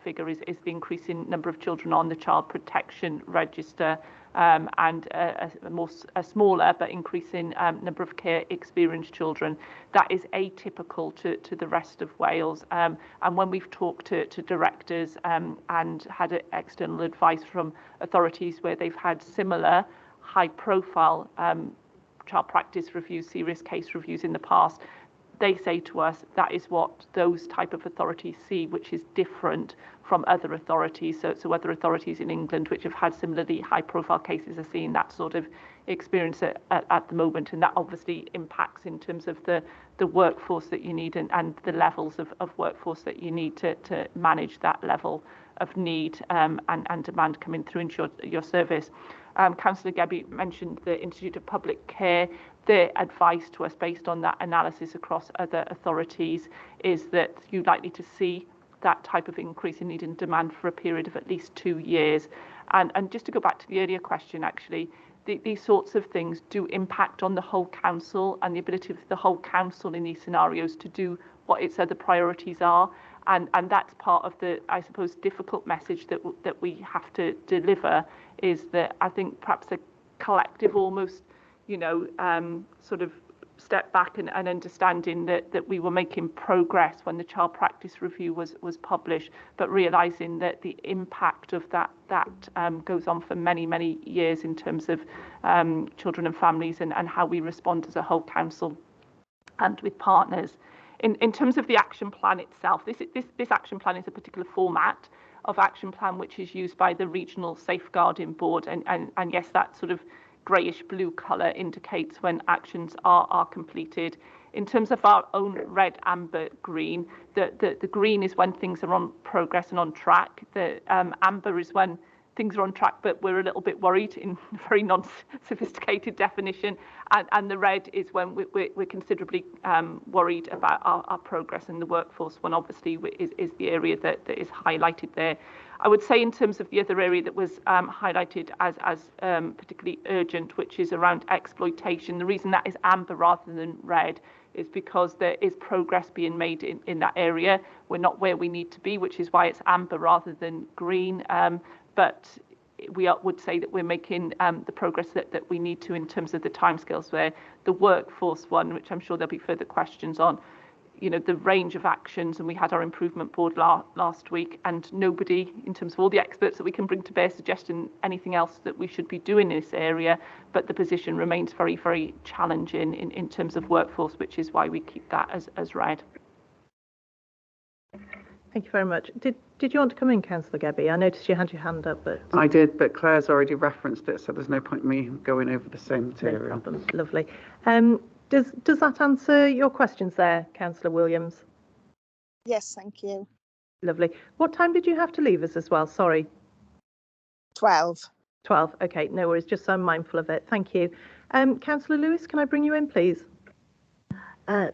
figure is the increasing number of children on the Child Protection Register, and a smaller but increasing number of care experienced children. That is atypical to the rest of Wales. And when we've talked to directors and had external advice from authorities where they've had similar high profile child practice reviews, serious case reviews in the past, they say to us that is what those type of authorities see, which is different from other authorities. So other authorities in England which have had similarly high profile cases are seeing that sort of experience at the moment, and that obviously impacts in terms of the workforce that you need and the levels of workforce that you need to manage that level of need and demand coming through into your service. Councillor Gebby mentioned the Institute of Public Care. Their advice to us based on that analysis across other authorities is that you're likely to see that type of increase in need and demand for a period of at least 2 years. And just to go back to the earlier question, actually, these sorts of things do impact on the whole council and the ability of the whole council in these scenarios to do what its other priorities are. And that's part of the, I suppose, difficult message that we have to deliver, is that I think perhaps a collective almost, sort of step back and understanding that we were making progress when the child practice review was published, but realising that the impact of that goes on for many years in terms of children and families and how we respond as a whole council and with partners. In terms of the action plan itself, this action plan is a particular format of action plan which is used by the Regional Safeguarding Board, and yes, that sort of greyish blue colour indicates when actions are completed. In terms of our own red, amber, green, the green is when things are on progress and on track. The amber is when things are on track, but we're a little bit worried in very non-sophisticated definition. And the red is when we're considerably worried about our progress in the workforce one, obviously, is the area that is highlighted there. I would say in terms of the other area that was highlighted as particularly urgent, which is around exploitation, the reason that is amber rather than red is because there is progress being made in that area. We're not where we need to be, which is why it's amber rather than green. But we would say that we're making the progress that we need to in terms of the timescales, where the workforce one, which I'm sure there'll be further questions on, you know, the range of actions, and we had our improvement board last week, and nobody, in terms of all the experts that we can bring to bear, suggesting anything else that we should be doing in this area, but the position remains very, very challenging in terms of workforce, which is why we keep that as red. Thank you very much. Did you want to come in, Councillor Gebby? I noticed you had your hand up, but... I did, but Claire's already referenced it, so there's no point in me going over the same material. No problem. Lovely. Does that answer your questions there, Councillor Williams? Yes, thank you. Lovely. What time did you have to leave us as well? Sorry. 12. 12. Okay, no worries. Just so I'm mindful of it. Thank you. Councillor Lewis, can I bring you in, please?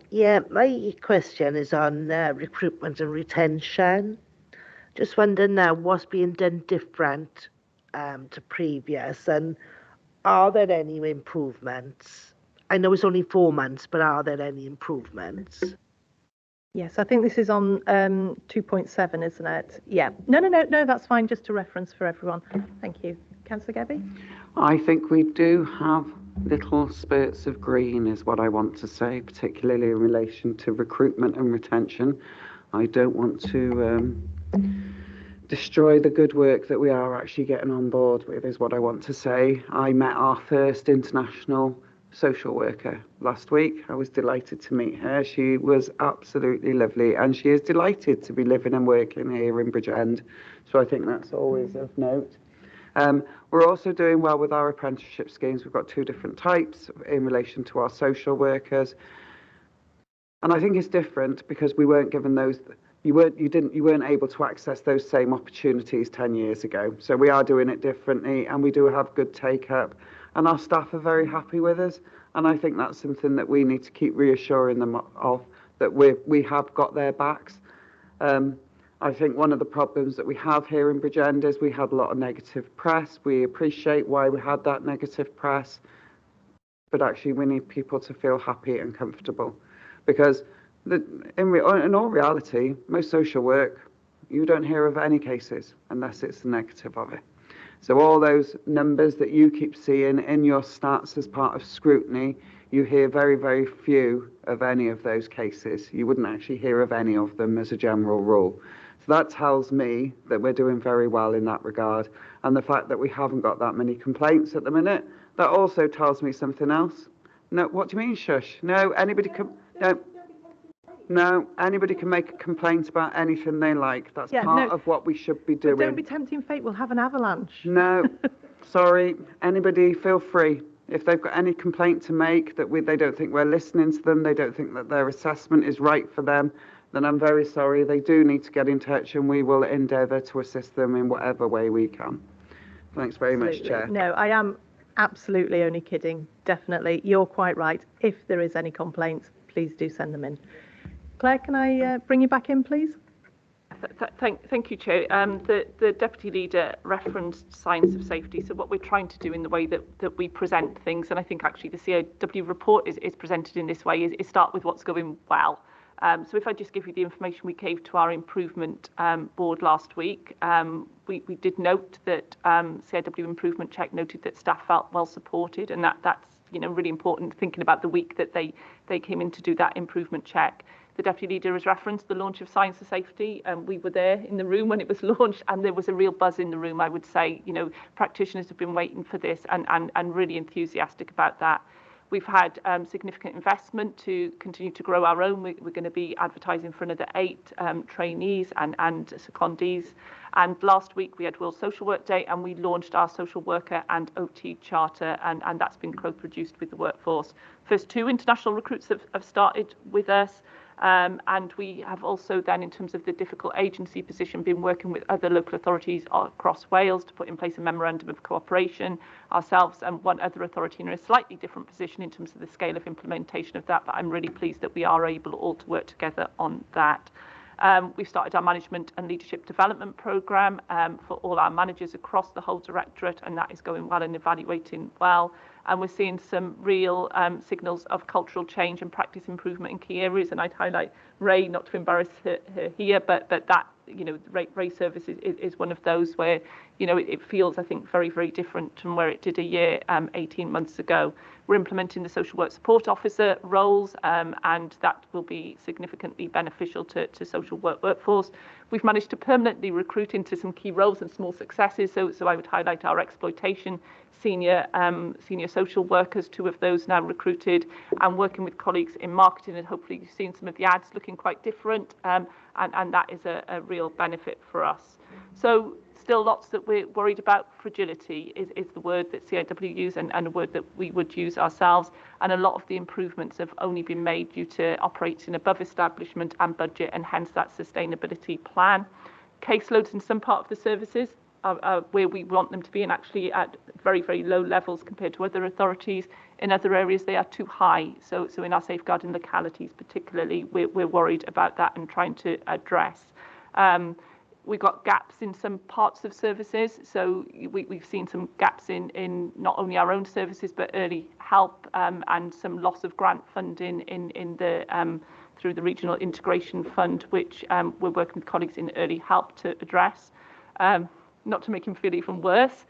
Yeah, my question is on recruitment and retention. Just wondering now what's being done different to previous, and are there any improvements? I know it's only 4 months, but are there any improvements? Yes, I think this is on 2.7, isn't it? Yeah. No, that's fine. Just a reference for everyone. Thank you. Councillor Gebby? I think we do have little spurts of green, is what I want to say, particularly in relation to recruitment and retention. I don't want to destroy the good work that we are actually getting on board with, is what I want to say. I met our first international social worker last week. I was delighted to meet her. She was absolutely lovely, and she is delighted to be living and working here in Bridgend. So I think that's always of note. We're also doing well with our apprenticeship schemes. We've got 2 different types in relation to our social workers, and I think it's different because we weren't given those. You weren't able to access those same opportunities 10 years ago. So we are doing it differently, and we do have good take up, and our staff are very happy with us. And I think that's something that we need to keep reassuring them of, that we have got their backs. I think one of the problems that we have here in Bridgend is we had a lot of negative press. We appreciate why we had that negative press, but actually we need people to feel happy and comfortable, because in all reality, most social work, you don't hear of any cases unless it's the negative of it. So all those numbers that you keep seeing in your stats as part of scrutiny, you hear very, very few of any of those cases. You wouldn't actually hear of any of them as a general rule. So that tells me that we're doing very well in that regard. And the fact that we haven't got that many complaints at the minute, that also tells me something else. No, what do you mean, shush? No, anybody can... No, anybody can make a complaint about anything they like. That's part of what we should be doing. But don't be tempting fate. We'll have an avalanche. No, sorry. Anybody, feel free. If they've got any complaint to make that they don't think we're listening to them, they don't think that their assessment is right for them, then I'm very sorry. They do need to get in touch, and we will endeavour to assist them in whatever way we can. Thanks very much, Chair. No, I am absolutely only kidding. Definitely. You're quite right. If there is any complaints, please do send them in. Claire, can I bring you back in, please? Thank you, Chair. The Deputy Leader referenced signs of safety. So what we're trying to do in the way that we present things, and I think actually the CAW report is presented in this way, is start with what's going well. So if I just give you the information we gave to our improvement board last week, we did note that CAW improvement check noted that staff felt well supported, and that's really important, thinking about the week that they came in to do that improvement check. The Deputy Leader has referenced the launch of Science of Safety, and we were there in the room when it was launched, and there was a real buzz in the room, I would say. Practitioners have been waiting for this and really enthusiastic about that. We've had significant investment to continue to grow our own. We're going to be advertising for another 8 trainees and secondees. And last week we had World Social Work Day, and we launched our social worker and OT charter, and that's been co-produced with the workforce. First 2 international recruits have started with us. And we have also then, in terms of the difficult agency position, been working with other local authorities across Wales to put in place a memorandum of cooperation, ourselves and one other authority in a slightly different position in terms of the scale of implementation of that, but I'm really pleased that we are able all to work together on that. We've started our management and leadership development programme for all our managers across the whole directorate, and that is going well and evaluating well. And we're seeing some real signals of cultural change and practice improvement in key areas. And I'd highlight Ray, not to embarrass her here, but that, you know, Ray service is one of those where, you know, it feels, I think, very, very different from where it did a year, 18 months ago. We're implementing the social work support officer roles, and that will be significantly beneficial to social work workforce. We've managed to permanently recruit into some key roles and small successes. So I would highlight our exploitation senior social workers, 2 of those now recruited, and working with colleagues in marketing, and hopefully you've seen some of the ads looking quite different, and that is a real benefit for us. So still lots that we're worried about. Fragility is the word that CIW use, and a word that we would use ourselves, and a lot of the improvements have only been made due to operating above establishment and budget, and hence that sustainability plan. Caseloads in some part of the services are where we want them to be, and actually at very, very low levels compared to other authorities. In other areas they are too high, so in our safeguarding localities particularly, we're worried about that and trying to address. We've got gaps in some parts of services, so we've seen some gaps in not only our own services but early help, and some loss of grant funding in the through the Regional Integration Fund, which we're working with colleagues in early help to address. Not to make him feel even worse,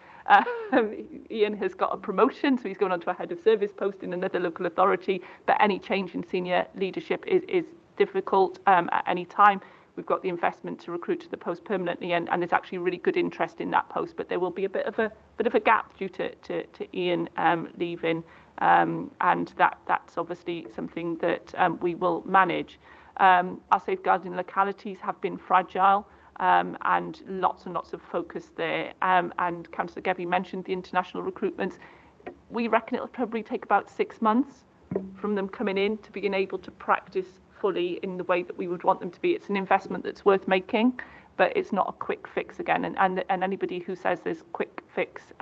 Ian has got a promotion, so he's going on to a head of service post in another local authority, but any change in senior leadership is difficult at any time. We've got the investment to recruit to the post permanently, and there's actually really good interest in that post, but there will be a bit of a gap due to Ian leaving, and that's obviously something that we will manage. Our safeguarding localities have been fragile, and lots of focus there. And Councillor Gebby mentioned the international recruitments. We reckon it'll probably take about 6 months from them coming in to being able to practice fully in the way that we would want them to be. It's an investment that's worth making, but it's not a quick fix again. And anybody who says there's a quick fix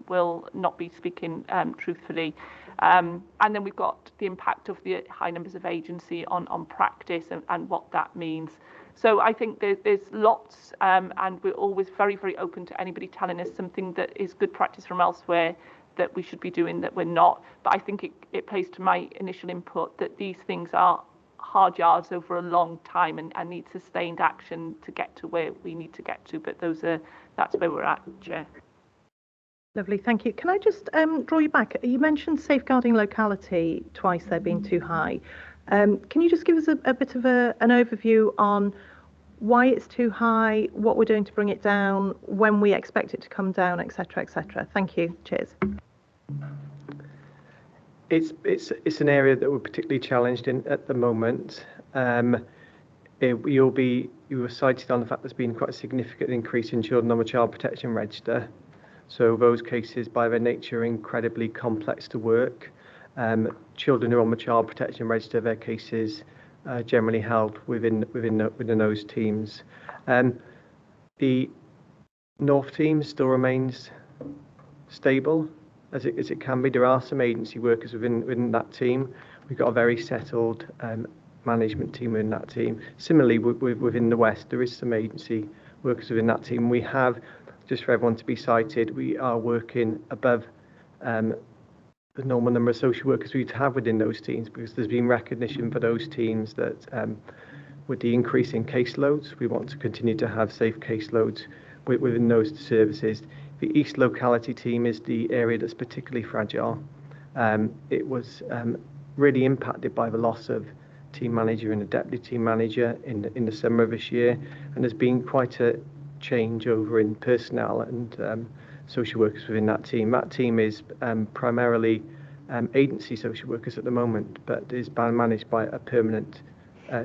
will not be speaking truthfully. And then we've got the impact of the high numbers of agency on practice and what that means. So I think there's lots, and we're always very, very open to anybody telling us something that is good practice from elsewhere that we should be doing that we're not. But I think it plays to my initial input that these things are hard yards over a long time and need sustained action to get to where we need to get to. But that's where we're at, Chair. Lovely, thank you. Can I just draw you back? You mentioned safeguarding locality twice there being too high. Can you just give us a bit of an overview on why it's too high, what we're doing to bring it down, when we expect it to come down, etc., etc.? Thank you. Cheers. It's an area that we're particularly challenged in at the moment. You were cited on the fact there's been quite a significant increase in children on the Child Protection Register. So those cases, by their nature, are incredibly complex to work. Children who are on the Child Protection Register, their cases are generally held within those teams. The North team still remains stable as it can be. There are some agency workers within that team. We've got a very settled management team within that team. Similarly, within the West, there is some agency workers within that team. We have, just for everyone to be cited, we are working above the normal number of social workers we'd have within those teams, because there's been recognition for those teams that with the increase in caseloads, we want to continue to have safe caseloads within those services. The East locality team is the area that's particularly fragile. It was really impacted by the loss of team manager and a deputy team manager in the summer of this year, and there's been quite a change over in personnel and social workers within that team. That team is primarily agency social workers at the moment, but is managed by a permanent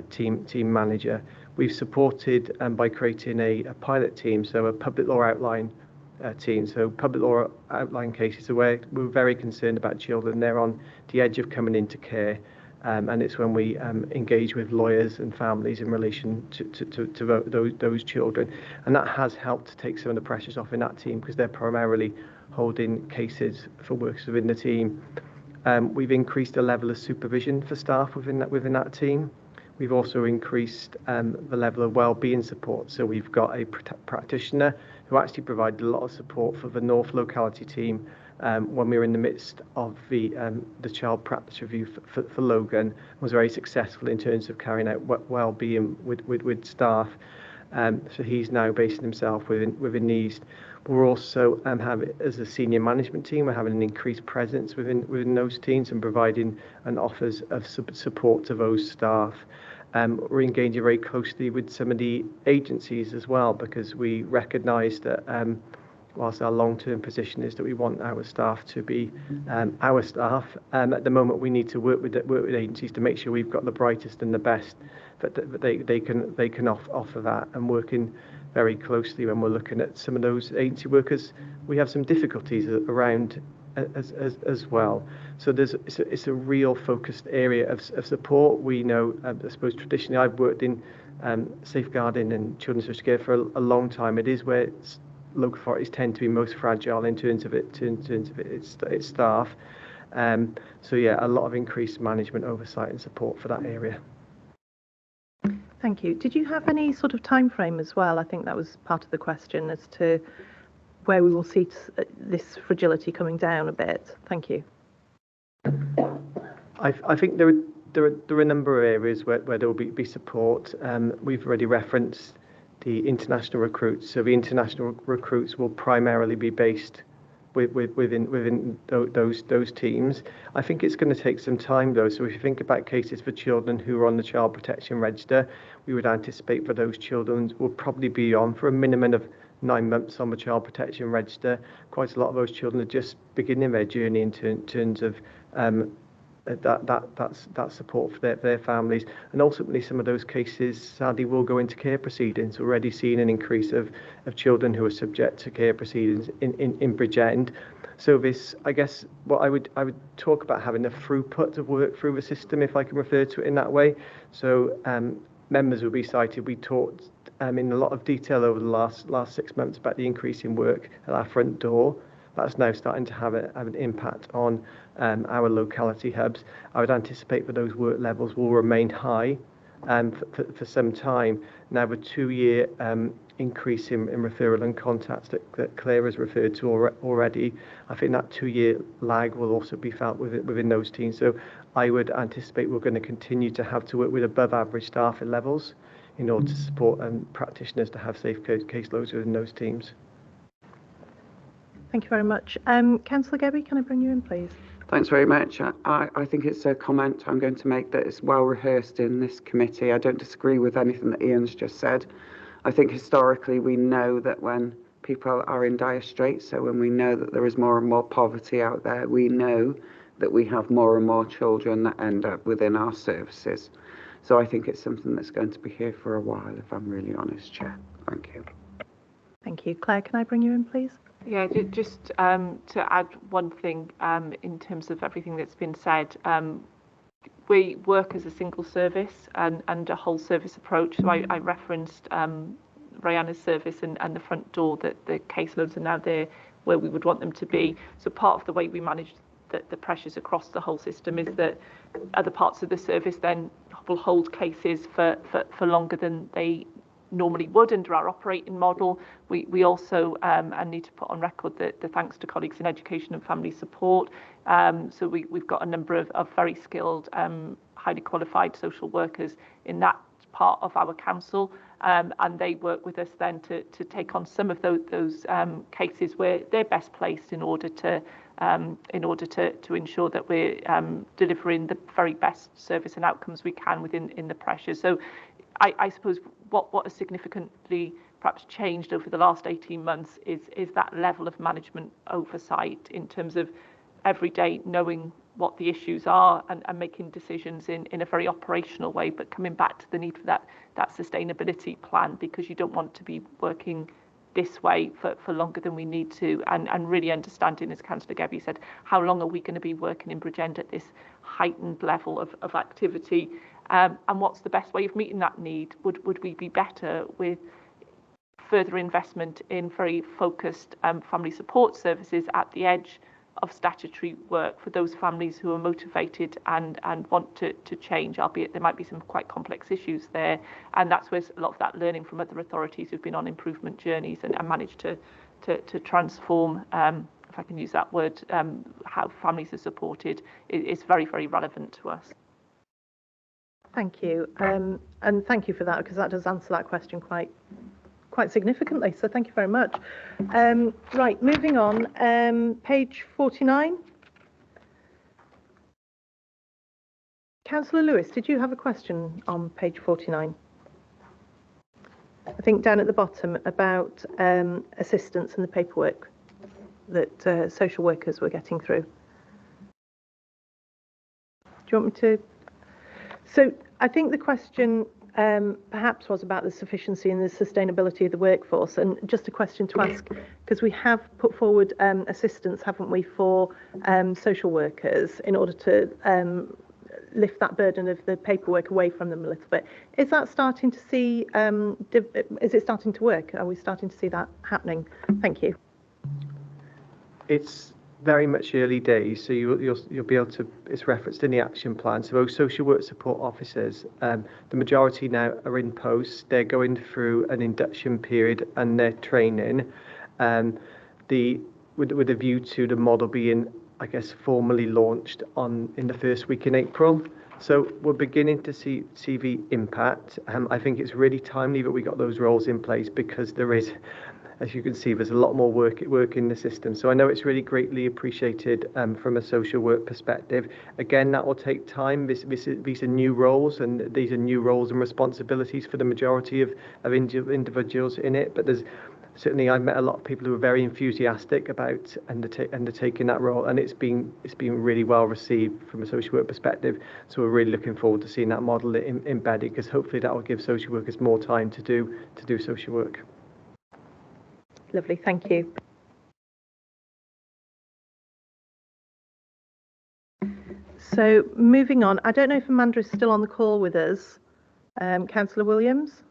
team manager. We've supported by creating a pilot team, so a public law outline team. So public law outline cases are where we're very concerned about children. They're on the edge of coming into care, and it's when we engage with lawyers and families in relation to those children, and that has helped to take some of the pressures off in that team, because they're primarily holding cases for workers within the team. We've increased the level of supervision for staff within that team. We've also increased the level of wellbeing support. So we've got a practitioner who actually provided a lot of support for the North locality team when we were in the midst of the child practice review for Logan. Was very successful in terms of carrying out wellbeing with staff. So he's now basing himself within these. We're also having, as a senior management team, we're having an increased presence within those teams and providing an offers of support to those staff. We're engaging very closely with some of the agencies as well, because we recognise that whilst our long-term position is that we want our staff to be our staff, at the moment we need to work with agencies to make sure we've got the brightest and the best that they can offer that. And working very closely when we're looking at some of those agency workers, we have some difficulties around as well. So it's a real focused area of support. We know, I suppose traditionally I've worked in safeguarding and children's social care for a long time. It is where local authorities tend to be most fragile in terms of its staff. So yeah, a lot of increased management oversight and support for that area. Thank you. Did you have any sort of time frame as well? I think that was part of the question as to where we will see this fragility coming down a bit. Thank you. I think there are a number of areas where there will be support. We've already referenced the international recruits. So the international recruits will primarily be based within those teams. I think it's going to take some time though. So if you think about cases for children who are on the child protection register, we would anticipate for those children will probably be on for a minimum of 9 months on the child protection register. Quite a lot of those children are just beginning their journey in terms of that support for their families, and ultimately some of those cases sadly will go into care proceedings. We're already seeing an increase of children who are subject to care proceedings in Bridgend. So this, I guess, what I would talk about having a throughput of work through the system, if I can refer to it in that way. So members will be cited. We talked in a lot of detail over the last 6 months about the increase in work at our front door. That's now starting to have an impact on our locality hubs. I would anticipate that those work levels will remain high for some time. Now, the 2-year increase in referral and contacts that Claire has referred to already, I think that 2-year lag will also be felt within those teams. So I would anticipate we're going to continue to have to work with above average staffing levels in order to support practitioners to have safe caseloads within those teams. Thank you very much. Councillor Gebby, can I bring you in, please? Thanks very much. I think it's a comment I'm going to make that is well rehearsed in this committee. I don't disagree with anything that Ian's just said. I think historically we know that when people are in dire straits, so when we know that there is more and more poverty out there, we know that we have more and more children that end up within our services. So I think it's something that's going to be here for a while, if I'm really honest, Chair. Thank you. Thank you. Claire, can I bring you in, please? Yeah, just to add one thing in terms of everything that's been said. We work as a single service and a whole service approach. So I referenced Rihanna's service and the front door, that the caseloads are now there where we would want them to be. So part of the way we manage the pressures across the whole system is that other parts of the service then will hold cases for longer than they normally would under our operating model. We also and need to put on record the thanks to colleagues in education and family support. So we've got a number of very skilled, highly qualified social workers in that part of our council, and they work with us then to take on some of those cases where they're best placed in order to ensure that we're delivering the very best service and outcomes we can within the pressure. So I suppose what has significantly perhaps changed over the last 18 months is that level of management oversight in terms of every day knowing what the issues are and making decisions in a very operational way, but coming back to the need for that sustainability plan, because you don't want to be working this way for longer than we need to, and really understanding, as Councillor Gebbie said, how long are we going to be working in Bridgend at this heightened level of activity, and what's the best way of meeting that need? Would we be better with further investment in very focused family support services at the edge of statutory work for those families who are motivated and want to change, albeit there might be some quite complex issues there, and that's where a lot of that learning from other authorities who've been on improvement journeys and managed to transform, if I can use that word, how families are supported is very, very relevant to us. Thank you, and thank you for that, because that does answer that question quite significantly, so thank you very much. Right, moving on, page 49. Councillor Lewis, did you have a question on page 49? I think down at the bottom about assistance and the paperwork that social workers were getting through. Do you want me to? So I think the question perhaps was about the sufficiency and the sustainability of the workforce, and just a question to ask, because we have put forward assistance, haven't we, for social workers in order to lift that burden of the paperwork away from them a little bit. Is that starting to see, is it starting to work? Are we starting to see that happening? Thank you. It's very much early days, so you'll be able to, it's referenced in the action plan. So those social work support officers, the majority now are in post. They're going through an induction period and they're training, with a view to the model being, I guess, formally launched in the first week in April. So we're beginning to see the impact. I think it's really timely that we got those roles in place, because there is, as you can see, there's a lot more work in the system. So I know it's really greatly appreciated from a social work perspective. Again, that will take time. These are new roles, and these are new roles and responsibilities for the majority of individuals in it. But there's certainly, I've met a lot of people who are very enthusiastic about undertaking that role, and it's been really well received from a social work perspective. So we're really looking forward to seeing that model embedded, because hopefully that will give social workers more time to do social work. Lovely, thank you. So moving on, I don't know if Amanda is still on the call with us. Councillor Williams?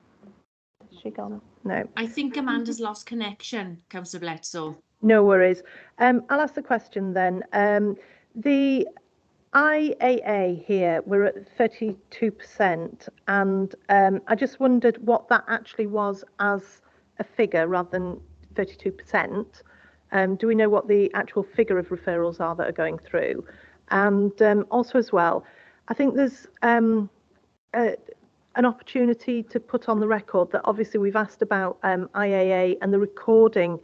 Is she gone? No. I think Amanda's lost connection, Councillor Bledsoe. No worries. I'll ask the question then. The IAA here, we're at 32%, and I just wondered what that actually was as a figure rather than 32%. Do we know what the actual figure of referrals are that are going through? And also as well, I think there's an opportunity to put on the record that obviously we've asked about IAA and the recording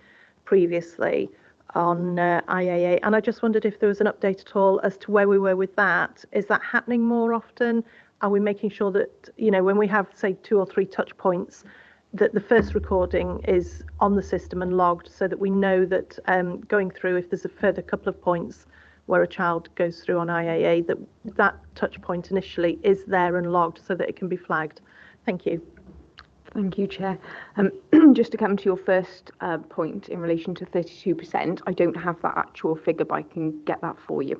previously on IAA, and I just wondered if there was an update at all as to where we were with that. Is that happening more often? Are we making sure that, you know, when we have, say, 2 or 3 touch points, that the first recording is on the system and logged, so that we know that going through, if there's a further couple of points where a child goes through on IAA, that touch point initially is there and logged so that it can be flagged. Thank you. Thank you, Chair. Just to come to your first point in relation to 32%, I don't have that actual figure, but I can get that for you.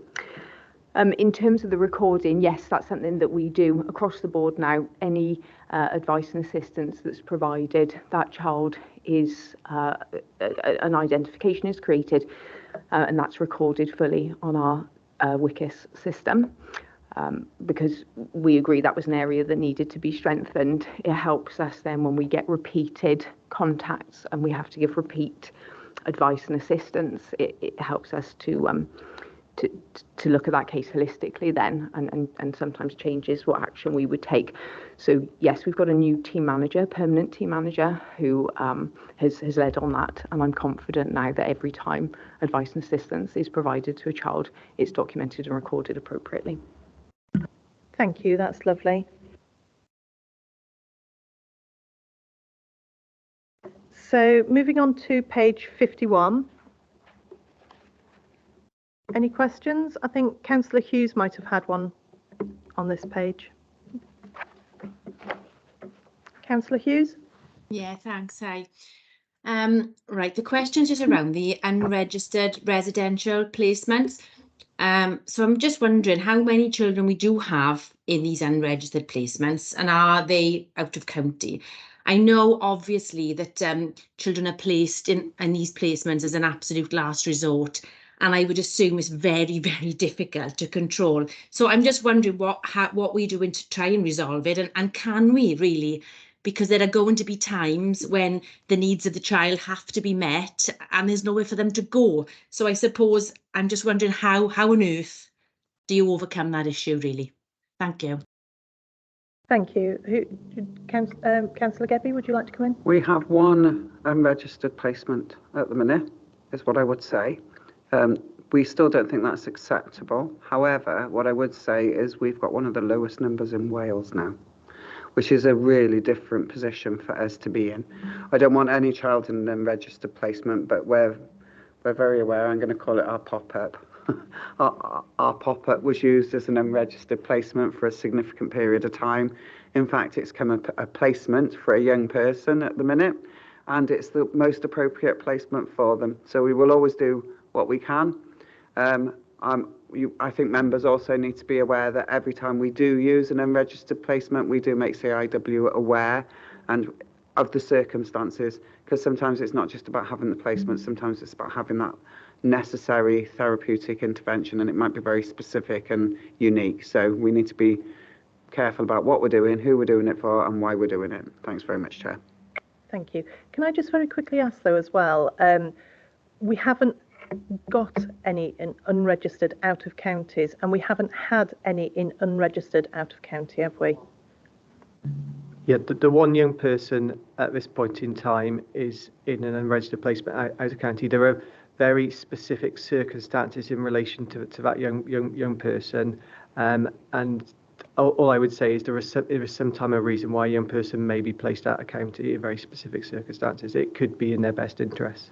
In terms of the recording, yes, that's something that we do across the board now. Any advice and assistance that's provided, that child is, an identification is created, and that's recorded fully on our WICIS system. Because we agree that was an area that needed to be strengthened. It helps us then when we get repeated contacts and we have to give repeat advice and assistance. It helps us to look at that case holistically then, and sometimes changes what action we would take. So yes, we've got a new team manager, permanent team manager, who has led on that, and I'm confident now that every time advice and assistance is provided to a child, it's documented and recorded appropriately. Thank you, that's lovely. So moving on to page 51. Any questions? I think Councillor Hughes might have had one on this page. Councillor Hughes? Yeah, thanks. Right, the question's just around the unregistered residential placements. So I'm just wondering how many children we do have in these unregistered placements, and are they out of county? I know obviously that children are placed in these placements as an absolute last resort, and I would assume it's very, very difficult to control. So I'm just wondering what we're doing to try and resolve it, and can we really? Because there are going to be times when the needs of the child have to be met and there's nowhere for them to go. So I suppose I'm just wondering how on earth do you overcome that issue, really? Thank you. Thank you. Councillor Gebby, would you like to come in? We have one unregistered placement at the minute, is what I would say. We still don't think that's acceptable. However, what I would say is we've got one of the lowest numbers in Wales now, which is a really different position for us to be in. I don't want any child in an unregistered placement, but we're very aware. I'm going to call it our pop-up. Our pop-up was used as an unregistered placement for a significant period of time. In fact, it's come a placement for a young person at the minute, and it's the most appropriate placement for them. So we will always do what we can. I think members also need to be aware that every time we do use an unregistered placement, we do make CIW aware and of the circumstances, because sometimes it's not just about having the placement, sometimes it's about having that necessary therapeutic intervention, and it might be very specific and unique. So we need to be careful about what we're doing, who we're doing it for, and why we're doing it. Thanks very much, Chair. Thank you. Can I just very quickly ask, though, as well, we haven't got any in unregistered out of counties, and we haven't had any in unregistered out of county, have we? Yeah, the one young person at this point in time is in an unregistered placement out of county. There are very specific circumstances in relation to that young person, and all I would say is there is sometimes a reason why a young person may be placed out of county in very specific circumstances. It could be in their best interest.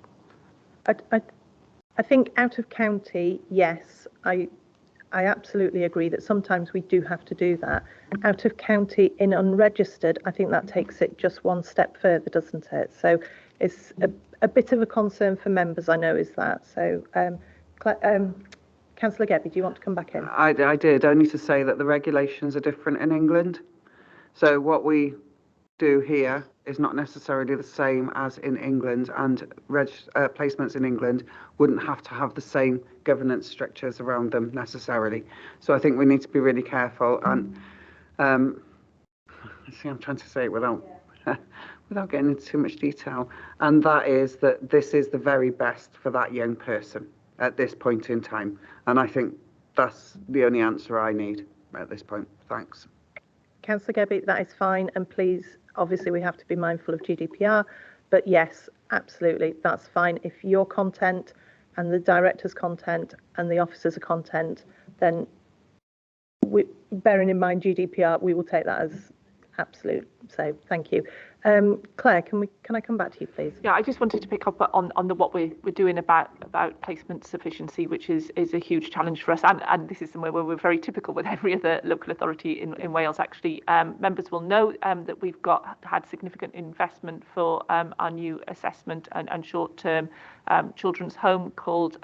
I think out of county, yes, I absolutely agree that sometimes we do have to do that. Out of county in unregistered, I think that takes it just one step further, doesn't it? So it's a bit of a concern for members, I know, is that. So Councillor Gebby, do you want to come back in? I did, only to say that the regulations are different in England. So what we do here is not necessarily the same as in England, and placements in England wouldn't have to have the same governance structures around them necessarily. So I think we need to be really careful. And see, I'm trying to say it without getting into too much detail. And that is that this is the very best for that young person at this point in time. And I think that's the only answer I need at this point. Thanks. Councillor Gebby, that is fine, and please, obviously we have to be mindful of GDPR, but yes, absolutely, that's fine. If your content and the director's content and the officers are content, then bearing in mind GDPR, we will take that as absolute. So thank you. Claire, can I come back to you, please? Yeah, I just wanted to pick up on what we're doing about placement sufficiency, which is a huge challenge for us, and this is somewhere where we're very typical with every other local authority in Wales. Actually, members will know that we've had significant investment for our new assessment and short-term children's home called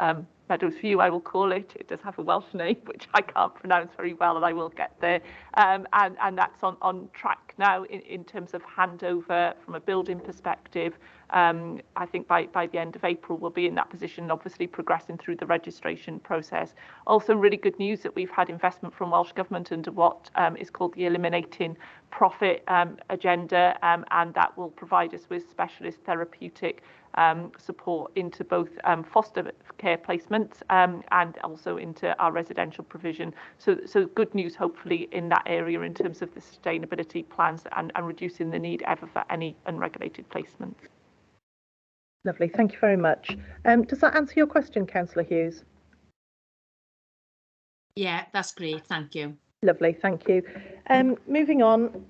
Meadows View, I will call it. It does have a Welsh name, which I can't pronounce very well, and I will get there. And that's on track now in terms of handover from a building perspective. I think by the end of April, we'll be in that position, obviously progressing through the registration process. Also, really good news that we've had investment from Welsh Government under what is called the Eliminating Profit agenda, and that will provide us with specialist therapeutic support into both foster care placements and also into our residential provision. So good news, hopefully, in that area in terms of the sustainability plans and reducing the need ever for any unregulated placements. Lovely, thank you very much. Does that answer your question, Councillor Hughes? Yeah, that's great, thank you. Lovely, thank you. Moving on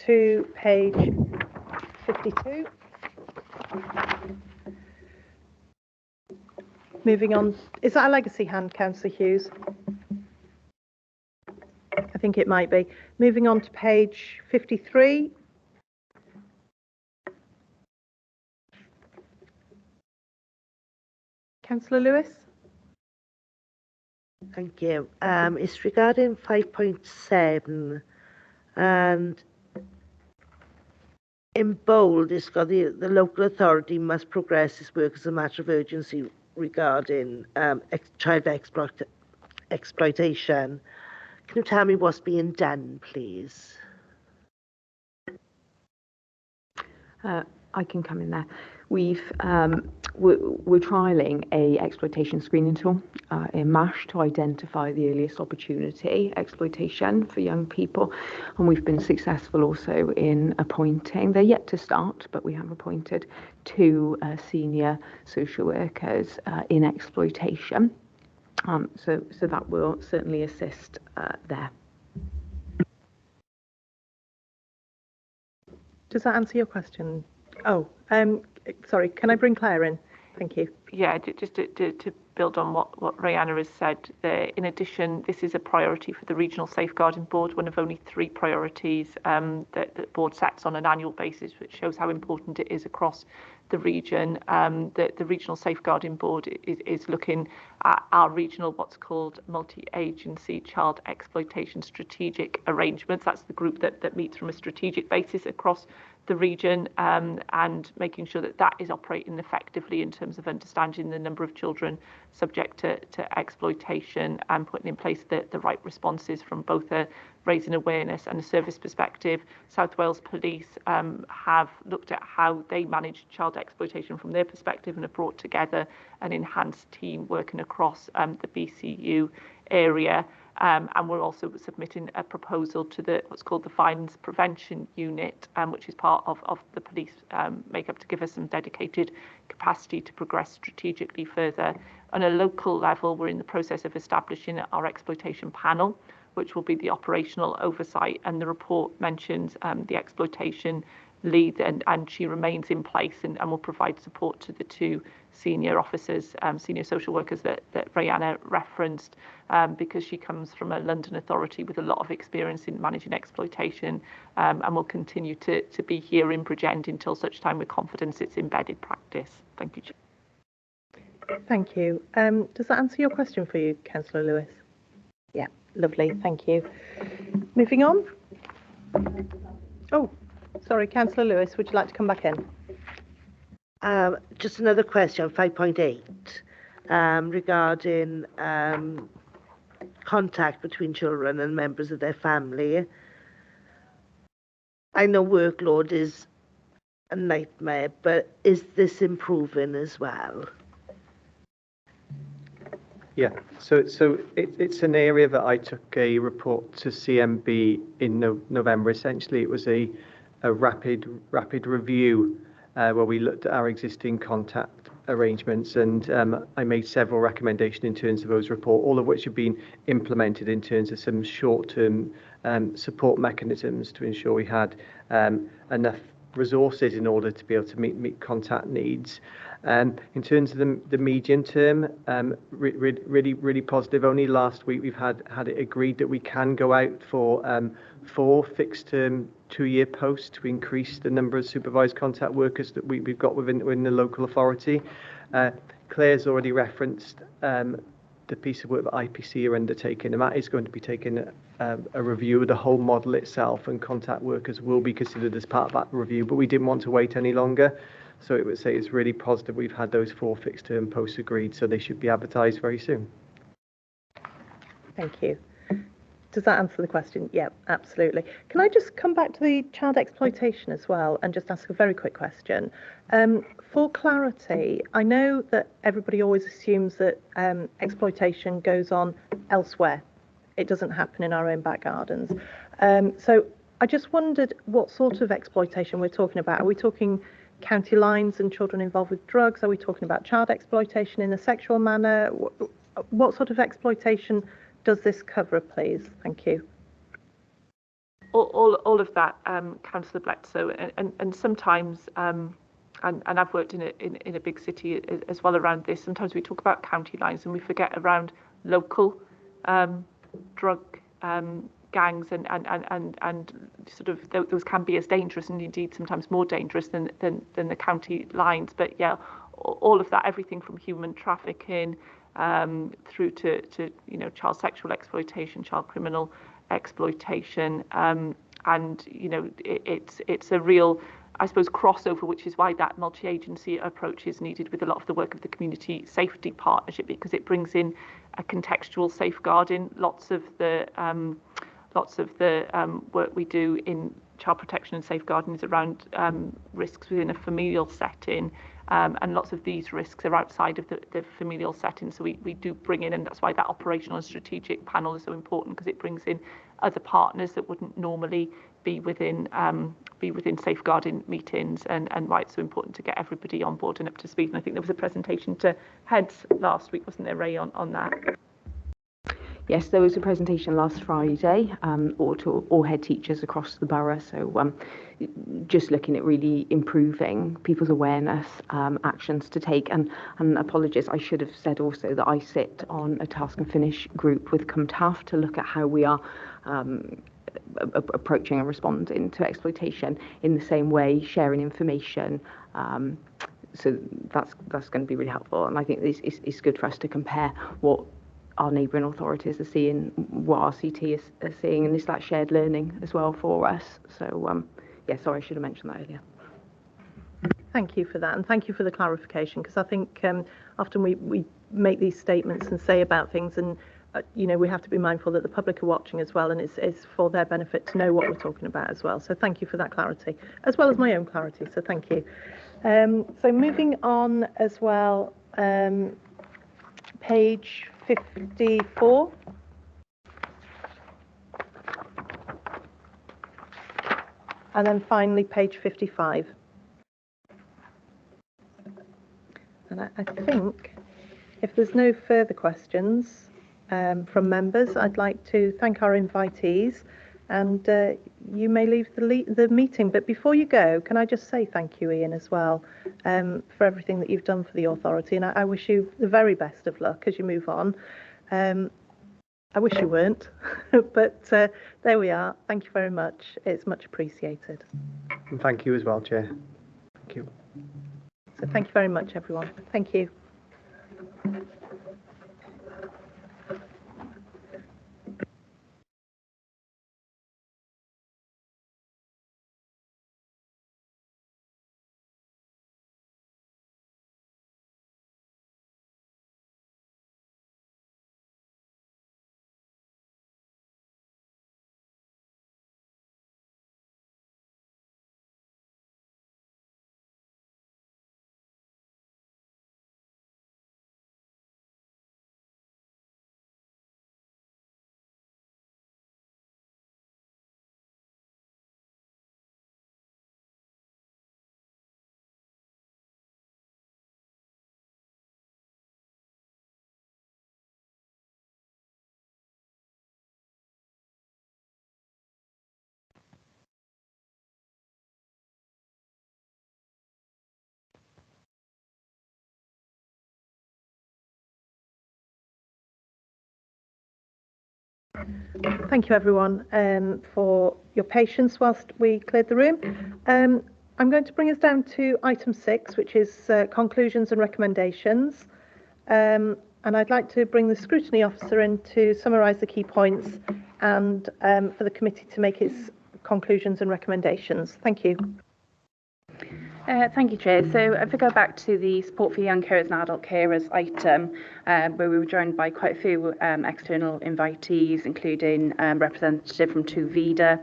to page 52. Moving on, is that a legacy hand, Councillor Hughes? I think it might be. Moving on to page 53. Councillor Lewis? Thank you. It's regarding 5.7, and in bold, it's got the local authority must progress its work as a matter of urgency regarding child exploitation. Can you tell me what's being done, please? I can come in there. We're trialling a exploitation screening tool in MASH to identify the earliest opportunity exploitation for young people, and we've been successful also in appointing. They're yet to start, but we have appointed 2 senior social workers in exploitation. So that will certainly assist there. Does that answer your question? Oh, sorry, can I bring Claire in? Thank you. Yeah, just to build on what Rihanna has said there, in addition, this is a priority for the Regional Safeguarding Board, one of only 3 priorities that the board sets on an annual basis, which shows how important it is across the region. The Regional Safeguarding Board is looking at our regional, what's called multi-agency child exploitation strategic arrangements. That's the group that meets from a strategic basis across the region, and making sure that that is operating effectively in terms of understanding the number of children subject to exploitation and putting in place the right responses from both a raising awareness and a service perspective. South Wales Police have looked at how they manage child exploitation from their perspective and have brought together an enhanced team working across the BCU area. And we're also submitting a proposal to what's called the Violence Prevention Unit, which is part of the police makeup, to give us some dedicated capacity to progress strategically further. On a local level, we're in the process of establishing our exploitation panel, which will be the operational oversight, and the report mentions the exploitation lead, and she remains in place and will provide support to the 2 senior officers, senior social workers that Rihanna referenced, because she comes from a London authority with a lot of experience in managing exploitation, and will continue to be here in Bridgend until such time with confidence it's embedded practice. Thank you. Thank you. Does that answer your question for you, Councillor Lewis? Yeah, lovely, thank you. Moving on. Oh, sorry, Councillor Lewis, would you like to come back in? Just another question, 5.8, regarding contact between children and members of their family. I know workload is a nightmare, but is this improving as well? Yeah, so it's an area that I took a report to CMB in November. Essentially, it was a rapid review where we looked at our existing contact arrangements, and I made several recommendations in terms of those report, all of which have been implemented in terms of some short-term support mechanisms to ensure we had enough resources in order to be able to meet contact needs. In terms of the medium term, really positive. Only last week we've had it agreed that we can go out for 4 fixed-term 2-year posts to increase the number of supervised contact workers that we've got within the local authority. Claire's already referenced the piece of work that IPC are undertaking, and that is going to be taking a review of the whole model itself, and contact workers will be considered as part of that review, but we didn't want to wait any longer. So it would say it's really positive we've had those 4 fixed-term posts agreed, so they should be advertised very soon. Thank you. Does that answer the question? Yeah, absolutely. Can I just come back to the child exploitation as well and just ask a very quick question? For clarity, I know that everybody always assumes that exploitation goes on elsewhere. It doesn't happen in our own back gardens. So I just wondered what sort of exploitation we're talking about. Are we talking county lines and children involved with drugs? Are we talking about child exploitation in a sexual manner? What sort of exploitation does this cover, please? Thank you. All of that, Councillor Bledsoe, and sometimes, and I've worked in a big city as well around this. Sometimes we talk about county lines and we forget around local drug gangs and sort of those can be as dangerous and indeed sometimes more dangerous than the county lines. But yeah, all of that, everything from human trafficking through to child sexual exploitation, child criminal exploitation, and it's a real, I suppose, crossover, which is why that multi-agency approach is needed with a lot of the work of the Community Safety Partnership, because it brings in a contextual safeguarding. Lots of the work we do in child protection and safeguarding is around risks within a familial setting, and lots of these risks are outside of the familial setting. So we do bring in, and that's why that operational and strategic panel is so important, because it brings in other partners that wouldn't normally be within safeguarding meetings, and why it's so important to get everybody on board and up to speed. And I think there was a presentation to heads last week, wasn't there, Ray, on that? Yes, there was a presentation last Friday, or to all head teachers across the borough. So just looking at really improving people's awareness, actions to take. And apologies, I should have said also that I sit on a task and finish group with CumTAF to look at how we are approaching and responding to exploitation in the same way, sharing information. So that's going to be really helpful. And I think it's good for us to compare what our neighbouring authorities are seeing, what RCT is seeing, and it's that shared learning as well for us. So yeah, sorry, I should have mentioned that earlier. Thank you for that, and thank you for the clarification, because I think often we make these statements and say about things, and we have to be mindful that the public are watching as well, and it's for their benefit to know what we're talking about as well. So thank you for that clarity, as well as my own clarity, so thank you. So moving on as well, page 54. And then finally page 55. And I think if there's no further questions from members, I'd like to thank our invitees, and you may leave the meeting. But before you go, can I just say thank you, Ian, as well, for everything that you've done for the authority, and I wish you the very best of luck as you move on. I wish you weren't, but there we are. Thank you very much. It's much appreciated. And thank you as well, Chair. Thank you. So thank you very much, everyone. Thank you. Thank you, everyone, for your patience whilst we cleared the room. I'm going to bring us down to item 6, which is conclusions and recommendations. And I'd like to bring the Scrutiny Officer in to summarise the key points and for the committee to make its conclusions and recommendations. Thank you. Thank you, Chair. So if we go back to the support for young carers and adult carers item, where we were joined by quite a few external invitees, including representative from 2Vida,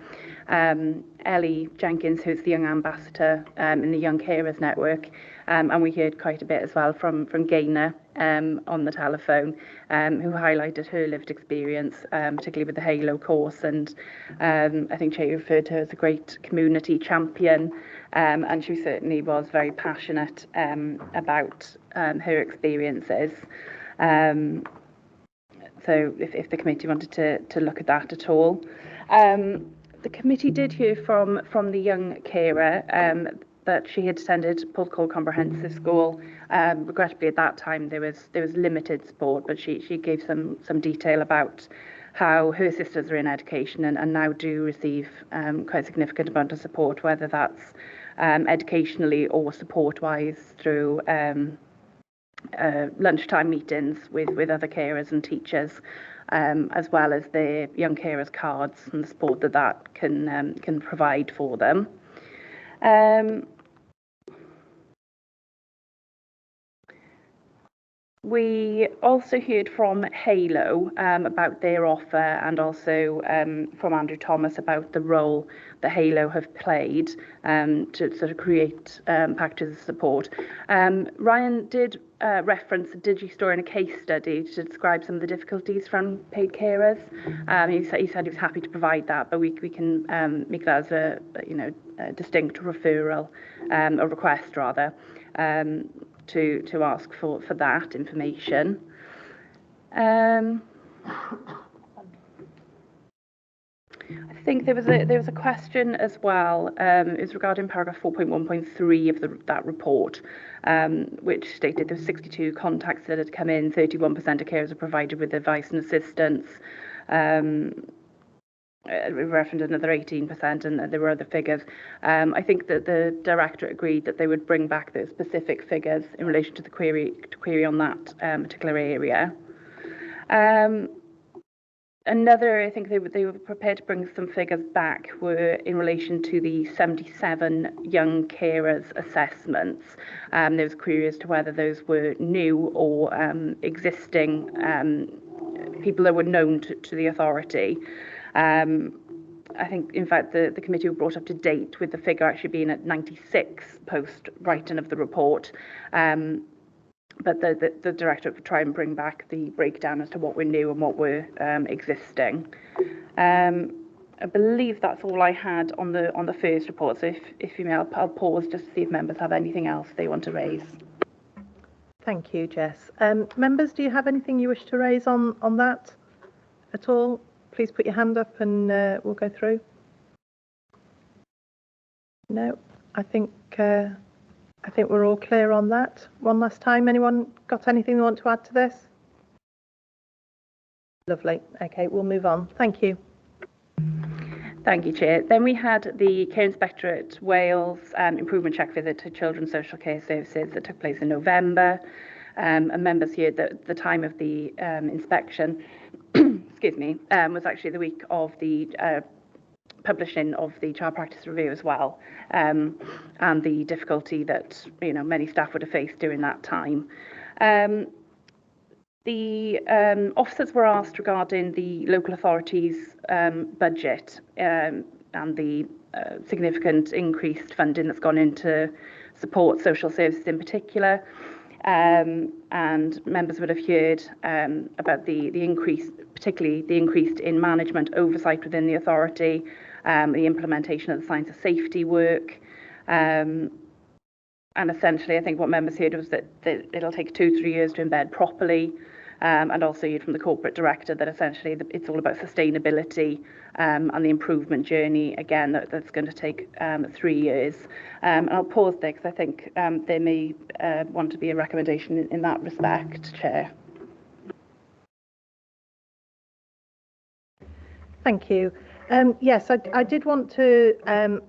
Ellie Jenkins, who's the Young Ambassador in the Young Carers Network, and we heard quite a bit as well from Gaynor on the telephone, who highlighted her lived experience, particularly with the Halo course, and I think Chair referred to her as a great community champion, and she certainly was very passionate about her experiences. So if the committee wanted to look at that at all. The committee did hear from the young carer that she had attended Porthcawl Comprehensive School. Regrettably, at that time there was limited support, but she gave some detail about how her sisters are in education and now do receive quite a significant amount of support, whether that's educationally or support-wise through lunchtime meetings with other carers and teachers, as well as the young carers cards and the support that can provide for them. We also heard from Halo about their offer, and also from Andrew Thomas about the role that Halo have played to sort of create packages of support. Ryan did reference a Digistore in a case study to describe some of the difficulties from paid carers. He said he was happy to provide that, but we can make that as a distinct referral, a request rather. To ask for that information. I think there was a question as well. It was regarding paragraph 4.1.3 of that report, which stated there were 62 contacts that had come in, 31% of carers are provided with advice and assistance. We referenced another 18%, and there were other figures. I think that the director agreed that they would bring back those specific figures in relation to the query on that particular area. Another, I think they were prepared to bring some figures back, were in relation to the 77 young carers assessments. There was a query as to whether those were new or existing people that were known to the authority. I think, in fact, the committee were brought up to date with the figure actually being at 96 post-writing of the report. But the director would try and bring back the breakdown as to what were new and what were existing. I believe that's all I had on the first report. So if you may, I'll pause just to see if members have anything else they want to raise. Thank you, Jess. Members, do you have anything you wish to raise on that at all? Please put your hand up and we'll go through. No, I think we're all clear on that. One last time, anyone got anything they want to add to this? Lovely. Okay, we'll move on. Thank you. Thank you, Chair. Then we had the Care Inspectorate Wales improvement check visit to Children's Social Care Services that took place in November. And members here at the time of the inspection, excuse me, was actually the week of the publishing of the child practice review as well, and the difficulty that many staff would have faced during that time. The officers were asked regarding the local authorities' budget and the significant increased funding that's gone into support social services in particular. And members would have heard about the increase, particularly the increase in management oversight within the authority, the implementation of the science of safety work. And essentially, I think what members heard was that it'll take 2-3 years to embed properly. And also heard from the corporate director that essentially it's all about sustainability and the improvement journey, again, that's going to take 3 years. And I'll pause there because I think there may want to be a recommendation in that respect, Chair. Thank you. Yes, I did want to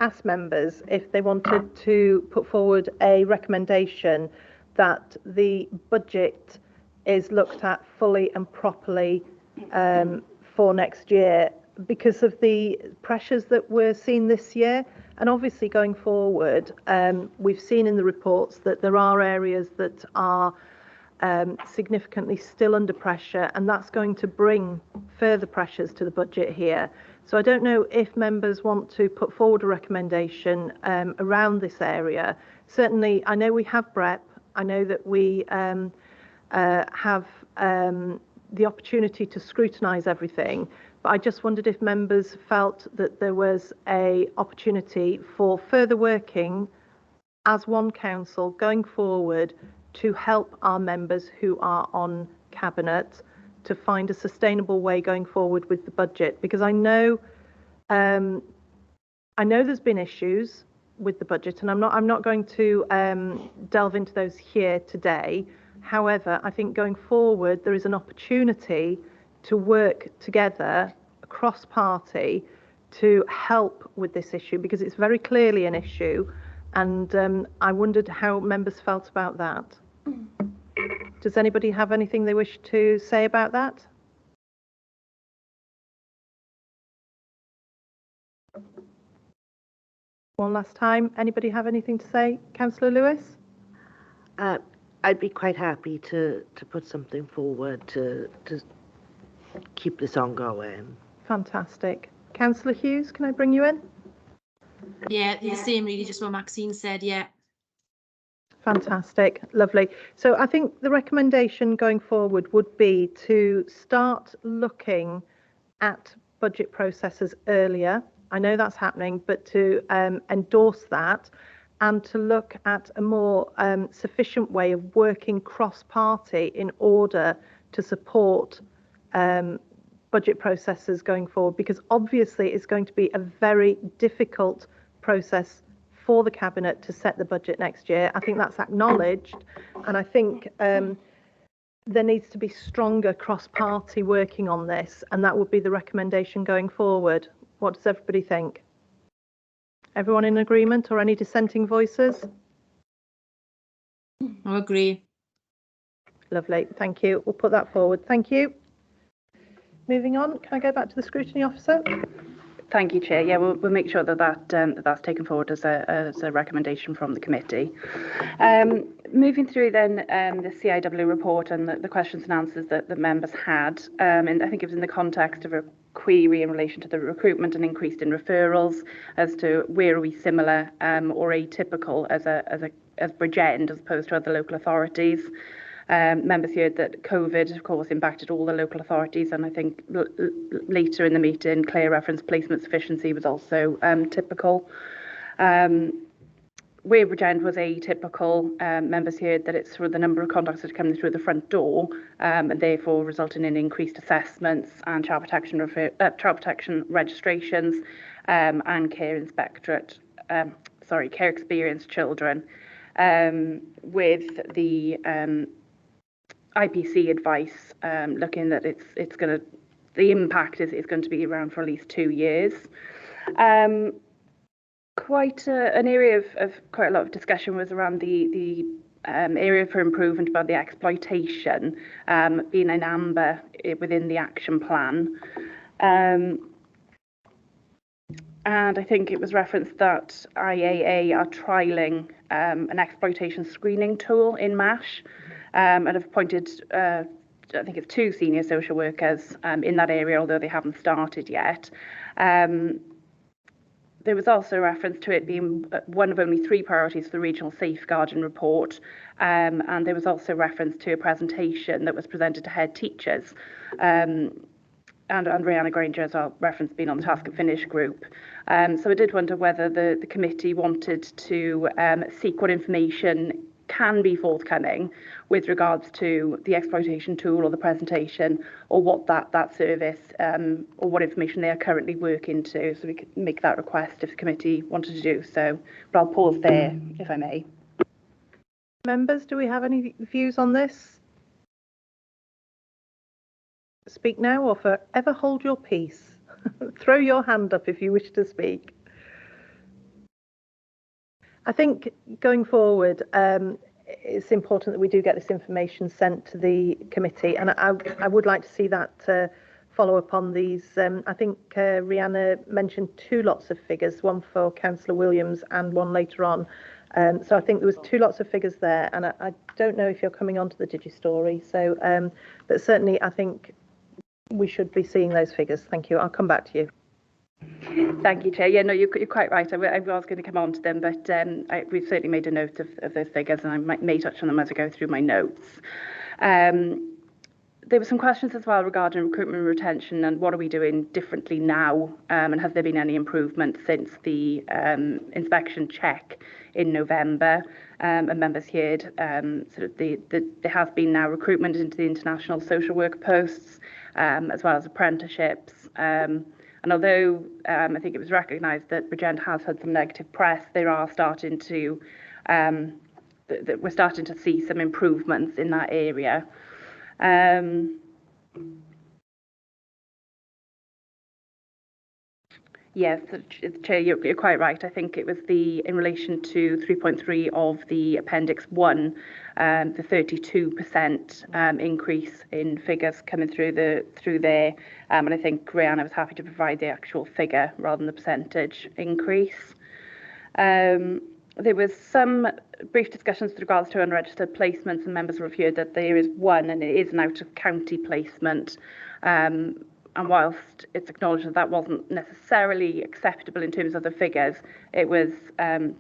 ask members if they wanted to put forward a recommendation that the budget is looked at fully and properly for next year because of the pressures that we're seeing this year. And obviously going forward, we've seen in the reports that there are areas that are significantly still under pressure, and that's going to bring further pressures to the budget here. So I don't know if members want to put forward a recommendation around this area. Certainly, I know we have BREP. I know that we have the opportunity to scrutinise everything, but I just wondered if members felt that there was an opportunity for further working as one council going forward to help our members who are on Cabinet to find a sustainable way going forward with the budget, because I know there's been issues with the budget, and I'm not going to delve into those here today. However, I think going forward, there is an opportunity to work together across party to help with this issue, because it's very clearly an issue, and I wondered how members felt about that. Does anybody have anything they wish to say about that? One last time, anybody have anything to say? Councillor Lewis? I'd be quite happy to put something forward to keep this ongoing. Fantastic. Councillor Hughes, can I bring you in? Yeah, the same really, just what Maxine said, yeah. Fantastic, lovely. So I think the recommendation going forward would be to start looking at budget processes earlier. I know that's happening, but to endorse that and to look at a more sufficient way of working cross-party in order to support budget processes going forward, because obviously it's going to be a very difficult process for the Cabinet to set the budget next year. I think that's acknowledged, and I think there needs to be stronger cross-party working on this, and that would be the recommendation going forward. What does everybody think? Everyone in agreement, or any dissenting voices? I agree. Lovely, thank you. We'll put that forward. Thank you. Moving on, can I go back to the Scrutiny Officer? Thank you, Chair. Yeah, we'll make sure that's taken forward as a recommendation from the committee. Moving through then the CIW report and the questions and answers that the members had, and I think it was in the context of a query in relation to the recruitment and increase in referrals as to where are we similar or atypical as Bridgend as opposed to other local authorities. Members heard that COVID, of course, impacted all the local authorities, and I think later in the meeting, Claire referenced placement sufficiency was also typical. Where Bridgend was atypical, members heard that it's sort of the number of contacts that are coming through the front door, and therefore resulting in increased assessments and child protection registrations and care experienced children. With the IPC advice looking that the impact is going to be around for at least 2 years. Quite an area of quite a lot of discussion was around the area for improvement about the exploitation being an amber within the action plan. And I think it was referenced that IAA are trialling an exploitation screening tool in MASH and have appointed, I think it's 2 senior social workers in that area, although they haven't started yet. There was also reference to it being one of only 3 priorities for the Regional Safeguarding Report, and there was also reference to a presentation that was presented to head teachers. And Rihanna Granger as well referenced being on the Task and Finish group. So I did wonder whether the committee wanted to seek what information can be forthcoming with regards to the exploitation tool or the presentation, or what that service or what information they are currently working to, so we could make that request if the committee wanted to do so. But I'll pause there, if I may. Members, do we have any views on this? Speak now or forever hold your peace. Throw your hand up if you wish to speak. I think going forward, it's important that we do get this information sent to the committee, and I would like to see that follow up on these. I think Rihanna mentioned 2 lots of figures, one for Councillor Williams and one later on. So I think there was 2 lots of figures there, and I don't know if you're coming on to the Digistory. So, but certainly I think we should be seeing those figures. Thank you. I'll come back to you. Thank you, Chair. Yeah, no, you're quite right. I was going to come on to them, but we've certainly made a note of those figures, and I may touch on them as I go through my notes. There were some questions as well regarding recruitment and retention, and what are we doing differently now, and has there been any improvement since the inspection check in November? And members heard there has been now recruitment into the international social worker posts, as well as apprenticeships. And although I think it was recognised that Bridgend has had some negative press, there are starting to we're starting to see some improvements in that area. Yes, Chair, you're quite right. I think it was in relation to 3.3 of the Appendix 1, the 32% increase in figures coming through there. And I think Rihanna was happy to provide the actual figure rather than the percentage increase. There was some brief discussions with regards to unregistered placements, and members reviewed that there is one, and it is an out-of-county placement. And whilst it's acknowledged that that wasn't necessarily acceptable in terms of the figures, it was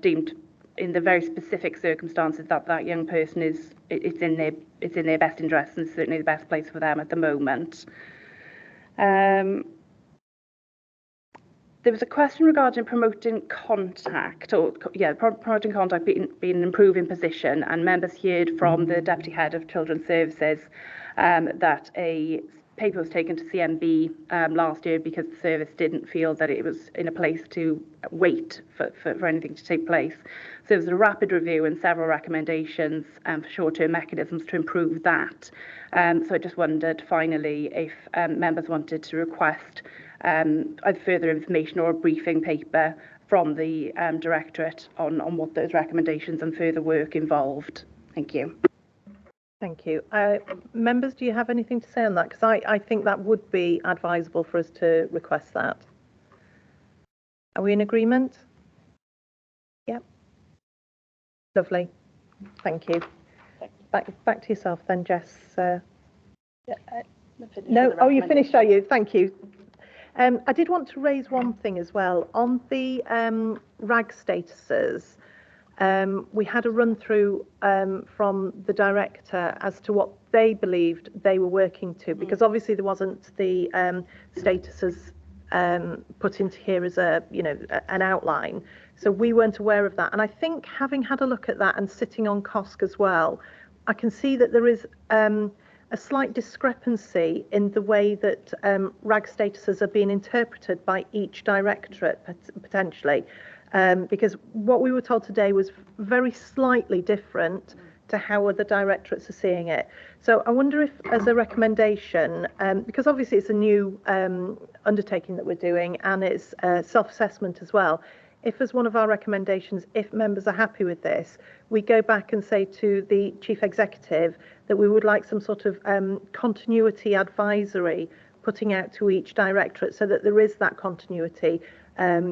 deemed in the very specific circumstances that that young person it's in their best interest, and certainly the best place for them at the moment. There was a question regarding promoting contact, promoting contact being an improving position, and members heard from the Deputy Head of Children's Services that a paper was taken to CMB last year because the service didn't feel that it was in a place to wait for anything to take place. So there was a rapid review and several recommendations for short-term mechanisms to improve that. So I just wondered finally if members wanted to request either further information or a briefing paper from the Directorate on what those recommendations and further work involved. Thank you. Thank you. Members, do you have anything to say on that? Because I think that would be advisable for us to request that. Are we in agreement? Yep. Lovely. Thank you. Back to yourself then, Jess. No, oh, you finished, are you? Thank you. I did want to raise one thing as well. On the RAG statuses, we had a run through from the director as to what they believed they were working to, because obviously there wasn't the statuses put into here as an outline. So we weren't aware of that. And I think having had a look at that and sitting on COSC as well, I can see that there is a slight discrepancy in the way that RAG statuses are being interpreted by each directorate potentially. Because what we were told today was very slightly different to how other directorates are seeing it. So I wonder if, as a recommendation, because obviously it's a new undertaking that we're doing and it's self-assessment as well, if as one of our recommendations, if members are happy with this, we go back and say to the Chief Executive that we would like some sort of continuity advisory putting out to each directorate so that there is that continuity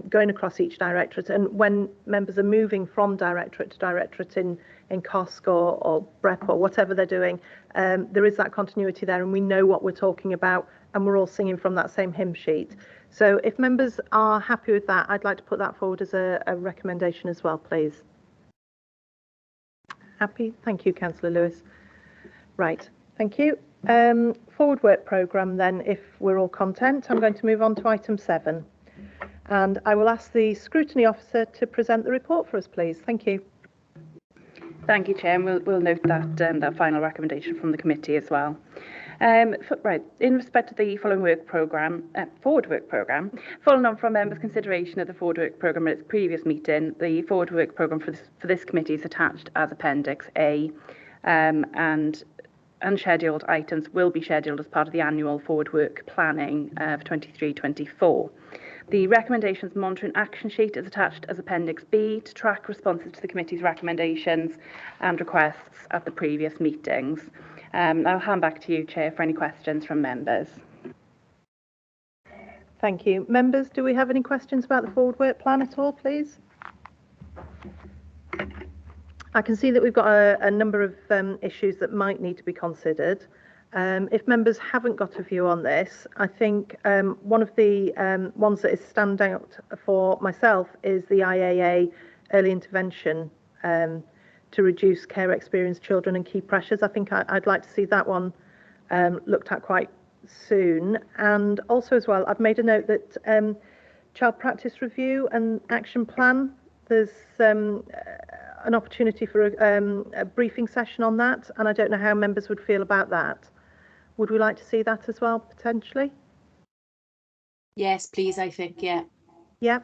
going across each directorate, and when members are moving from directorate to directorate in COSC or BREP or whatever they're doing, there is that continuity there and we know what we're talking about and we're all singing from that same hymn sheet. So if members are happy with that, I'd like to put that forward as a recommendation as well, please. Happy? Thank you, Councillor Lewis. Right, thank you. Forward work programme then, if we're all content, I'm going to move on to item 7. And I will ask the Scrutiny Officer to present the report for us, please. Thank you. Thank you, Chair, and we'll note that that final recommendation from the committee as well. Right, in respect to the following work programme, forward work programme, following on from members' consideration of the forward work programme at its previous meeting, the forward work programme for this committee is attached as Appendix A, and unscheduled items will be scheduled as part of the annual forward work planning for 23-24. The recommendations monitoring action sheet is attached as Appendix B to track responses to the committee's recommendations and requests at the previous meetings. I'll hand back to you, Chair, for any questions from members. Thank you. Members, do we have any questions about the forward work plan at all, please? I can see that we've got a number of issues that might need to be considered. If members haven't got a view on this, I think one of the ones that is stand out for myself is the IAA early intervention to reduce care experienced children and key pressures. I think I'd like to see that one looked at quite soon. And also as well, I've made a note that child practice review and action plan, there's an opportunity for a briefing session on that, and I don't know how members would feel about that. Would we like to see that as well, potentially? Yes, please, I think, yeah. Yeah.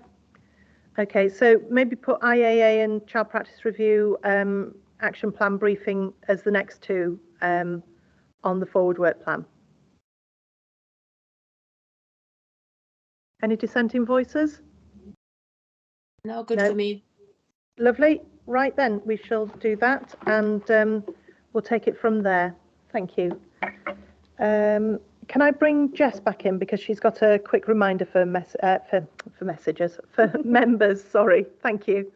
Okay, so maybe put IAA and child practice review action plan briefing as the next two on the forward work plan. Any dissenting voices? No, good No. for me. Lovely. Right then, we shall do that, and we'll take it from there. Thank you. Can I bring Jess back in, because she's got a quick reminder for messages for members. Sorry. Thank you.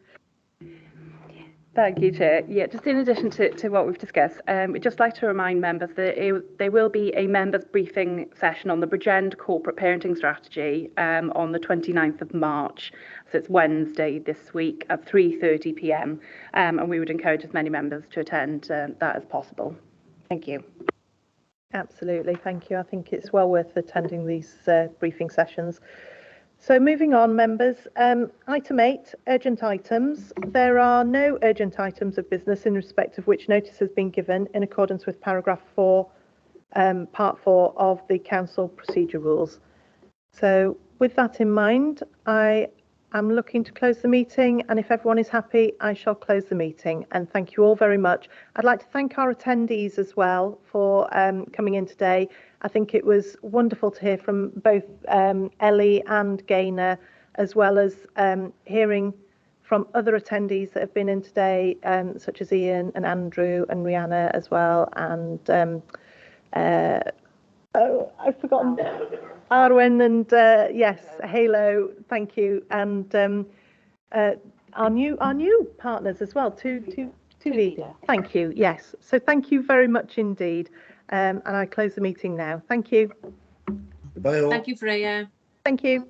Thank you, Chair. Yeah, just in addition to what we've discussed, we'd just like to remind members that there will be a members briefing session on the Bridgend corporate parenting strategy on the 29th of March. So it's Wednesday this week at 3:30 p.m. And we would encourage as many members to attend that as possible. Thank you. Absolutely. Thank you. I think it's well worth attending these briefing sessions. So moving on, members, item 8, urgent items. There are no urgent items of business in respect of which notice has been given in accordance with paragraph 4, part 4 of the council procedure rules. So with that in mind, I am looking to close the meeting, and if everyone is happy, I shall close the meeting, and thank you all very much. I'd like to thank our attendees as well for coming in today. I think it was wonderful to hear from both Ellie and Gaynor, as well as hearing from other attendees that have been in today, such as Ian and Andrew and Rihanna as well, and I've forgotten Arwen and yes, Halo. Thank you, and our new partners as well. Two leaders. Thank you. Yes. So thank you very much indeed, and I close the meeting now. Thank you. Bye all. Thank you, Freya. Thank you.